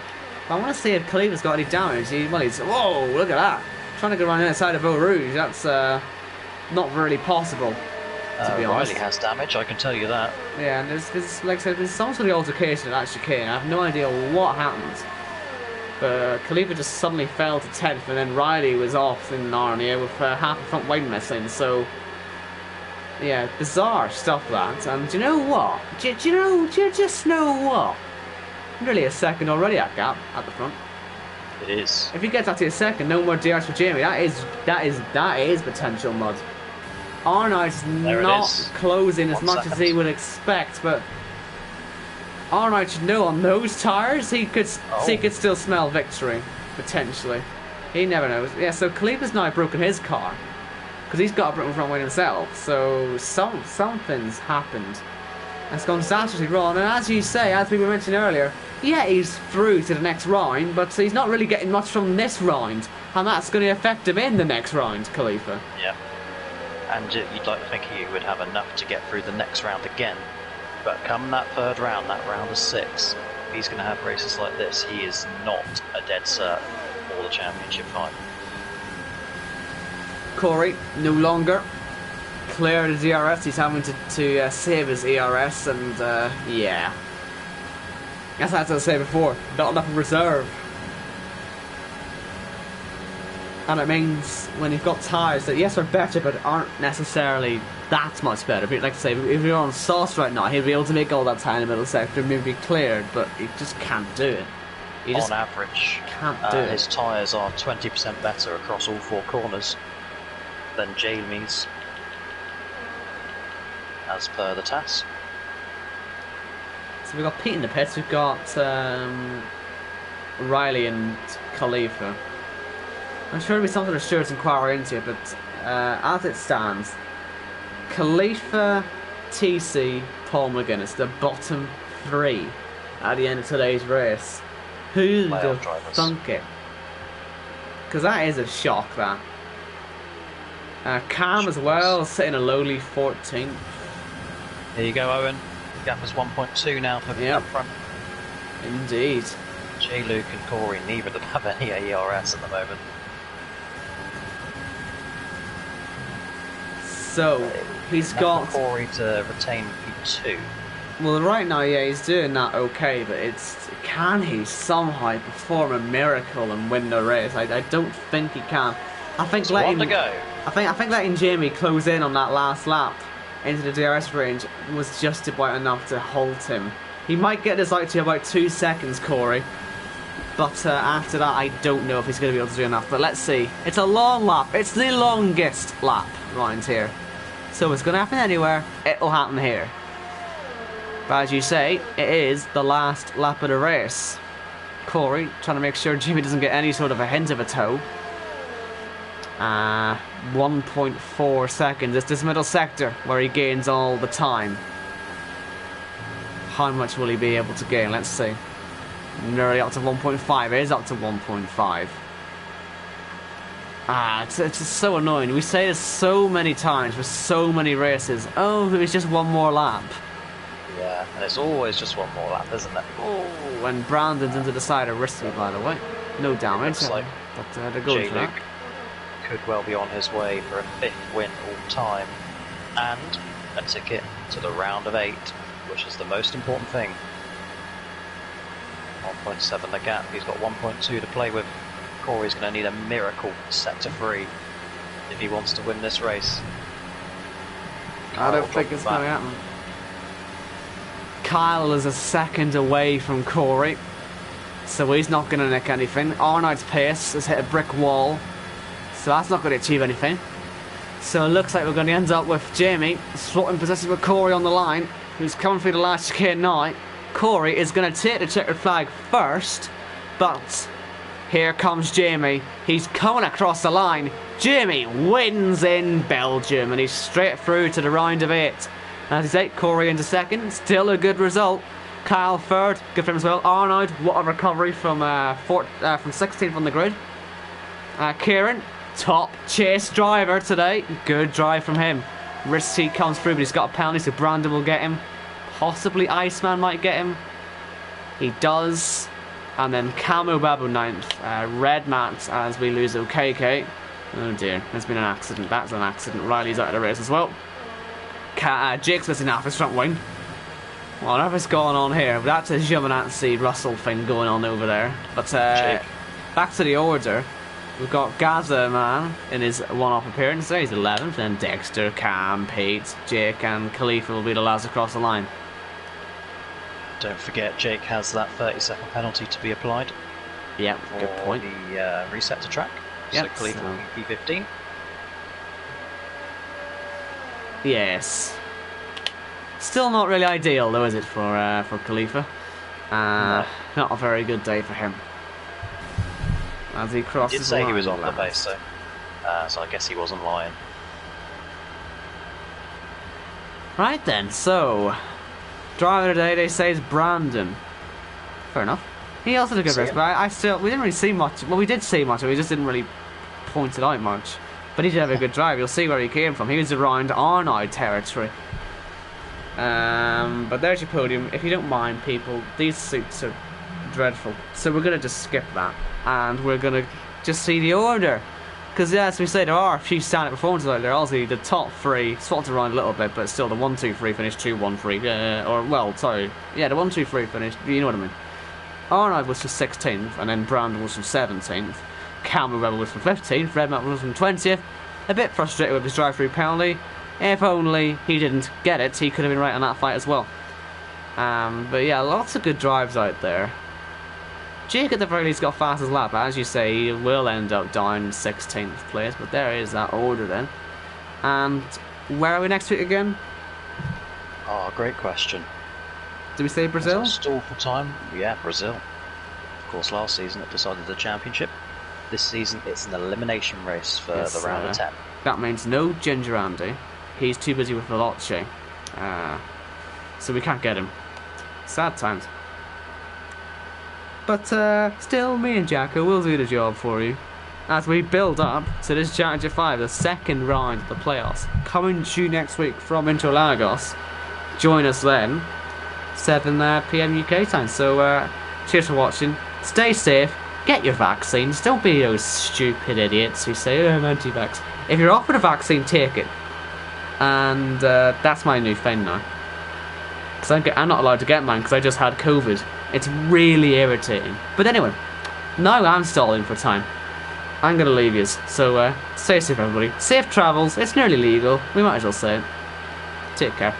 But I want to see if Khalifa's got any damage. Whoa, look at that. Trying to go around the outside of Eau Rouge. That's not really possible, to be honest. Riley has damage, I can tell you that. Yeah, and there's like I said, there's some sort of altercation at that chicane. I have no idea what happened. But Khalifa just suddenly fell to 10th, and then Riley was off in Narnia with half a front wing missing. So, yeah, bizarre stuff that. And do you know what? Do you just know what? Nearly a second already at gap at the front. It is. If he gets that to a second, no more DRS for Jamie. That is potential mud. Arnold's not closing as much as he would expect, but Arnold should know on those tires he could still smell victory potentially. He never knows. Yeah, so Khalifa's now broken his car because he's got a broken front wing himself. So something's happened. It's gone disastrously wrong, and as you say, as we were mentioning earlier, yeah, he's through to the next round, but he's not really getting much from this round, and that's going to affect him in the next round, Khalifa. Yeah, and you'd like to think he would have enough to get through the next round again, but come that 3rd round, that round of 6, if he's going to have races like this, he is not a dead cert for the championship fight. Corey, no longer clear the DRS. He's having to save his ERS, and yeah, as I said before, not enough in reserve, and it means when you've got tyres that yes are better but aren't necessarily that much better. But like I say, if you're on sauce right now, he'll be able to make all that time in the middle sector, maybe cleared, but he just can't do it. He just on average, can't do it. His tyres are 20% better across all 4 corners than Jamie's, as per the TAS. So we've got Pete in the pits, we've got Riley and Khalifa. I'm sure there'll be something to Stuart's inquiry into it, but as it stands, Khalifa, TC, Paul McGuinness, the bottom 3 at the end of today's race. Who'd have thunk it? Because that is a shock, that. Cam as well, sitting a lowly 14th. There you go, Owen. Gap is 1.2 now for Yep. up front. Indeed. J. Luke and Corey, neither of them have any ERS at the moment. So, he's Enough got... for Corey to retain P2. Well, right now, yeah, he's doing that okay, but can he somehow perform a miracle and win the race? I don't think he can. I think One to go. I think letting Jamie close in on that last lap into the DRS range was just about enough to halt him. He might get this out to about 2 seconds, Corey. But after that, I don't know if he's going to be able to do enough. But let's see. It's a long lap. It's the longest lap round here. So it's going to happen anywhere. It'll happen here. But as you say, it is the last lap of the race. Corey trying to make sure Jimmy doesn't get any sort of a hint of a toe. 1.4 seconds. It's this middle sector where he gains all the time. How much will he be able to gain? Let's see. Nearly up to 1.5. It is up to 1.5. It's just so annoying. We say this so many times for so many races. Oh, it was just one more lap. Yeah, and it's always just one more lap, isn't it? Oh, when Brandon's into the side of risky, by the way. No damage. Looks like but they're going for that. J-Luke could well be on his way for a 5th win all time and a ticket to the round of 8, which is the most important thing. 1.7 the gap, he's got 1.2 to play with. Corey's going to need a miracle sector 3 if he wants to win this race. I don't think it's going to happen. Kyle is a second away from Corey, so he's not going to nick anything. Arnold's pace has hit a brick wall, so that's not going to achieve anything. So it looks like we're going to end up with Jamie swapping positions with Corey on the line, who's coming through the last chicane now. Corey is going to take the checkered flag first, but here comes Jamie. He's coming across the line. Jamie wins in Belgium, and he's straight through to the round of 8. As you say, Corey into second, still a good result. Kyle third, good for him as well. Arnold, what a recovery from 16th on the grid. Kieran, top chase driver today. Good drive from him. Risky comes through, but he's got a penalty, so Brandon will get him. Possibly Iceman might get him. He does. And then Camo Babu 9th. Red Matt as we lose OKK. Oh dear, there's been an accident. That's an accident. Riley's out of the race as well. Jake's missing half his front wing. Whatever's going on here, but that's a Giovinazzi Russell thing going on over there. But back to the order. We've got Gaza Man in his one-off appearance there. He's 11th. Then Dexter, Cam, Pete, Jake, and Khalifa will be the last across the line. Don't forget, Jake has that 30-second penalty to be applied. Yep, good point. The reset to track. Yep, so Khalifa will be P15. Yes. Still not really ideal, though, is it, for Khalifa? No. Not a very good day for him. As he crosses He did say the he was line on the base, so I guess he wasn't lying. Right then, so driver today they say is Brandon. Fair enough. He also did a good race, but we didn't really see much. Well, we did see much, but we just didn't really point it out much. But he did have a good drive. You'll see where he came from. He was around Arnold territory. But there's your podium. If you don't mind, people, these suits are dreadful. So we're going to just skip that. And we're going to just see the order. Because, yeah, as we say, there are a few standout performances out there. Obviously, the top 3 swapped around a little bit, but still the 1-2-3 finished 2-1-3. The 1-2-3 finished, you know what I mean. Arnold was from 16th, and then Brandon was from 17th. Cameron Rebel was from 15th, Redmap was from 20th. A bit frustrated with his drive-through penalty. If only he didn't get it, he could have been right on that fight as well. But yeah, lots of good drives out there. Jake at the very least got fastest lap, but as you say, he will end up down 16th place, but there is that order then. And where are we next week again? Oh, great question. Do we say Brazil? Stall for time? Yeah, Brazil. Of course, last season it decided the championship. This season it's an elimination race for the round of 10. That means no Ginger Andy. He's too busy with Veloce. So we can't get him. Sad times. But still, me and Jacko will do the job for you as we build up to this Championship 5, the second round of the playoffs, coming to you next week from Interlagos. join us then, 7 p.m. UK time. So cheers for watching. Stay safe. Get your vaccines. Don't be those stupid idiots who say, oh, I'm anti-vax. If you're offered a vaccine, take it. And that's my new thing now. Because I'm not allowed to get mine because I just had COVID. It's really irritating. But anyway, now I'm stalling for time. I'm going to leave you. So stay safe, everybody. Safe travels. It's nearly legal. We might as well say it. Take care.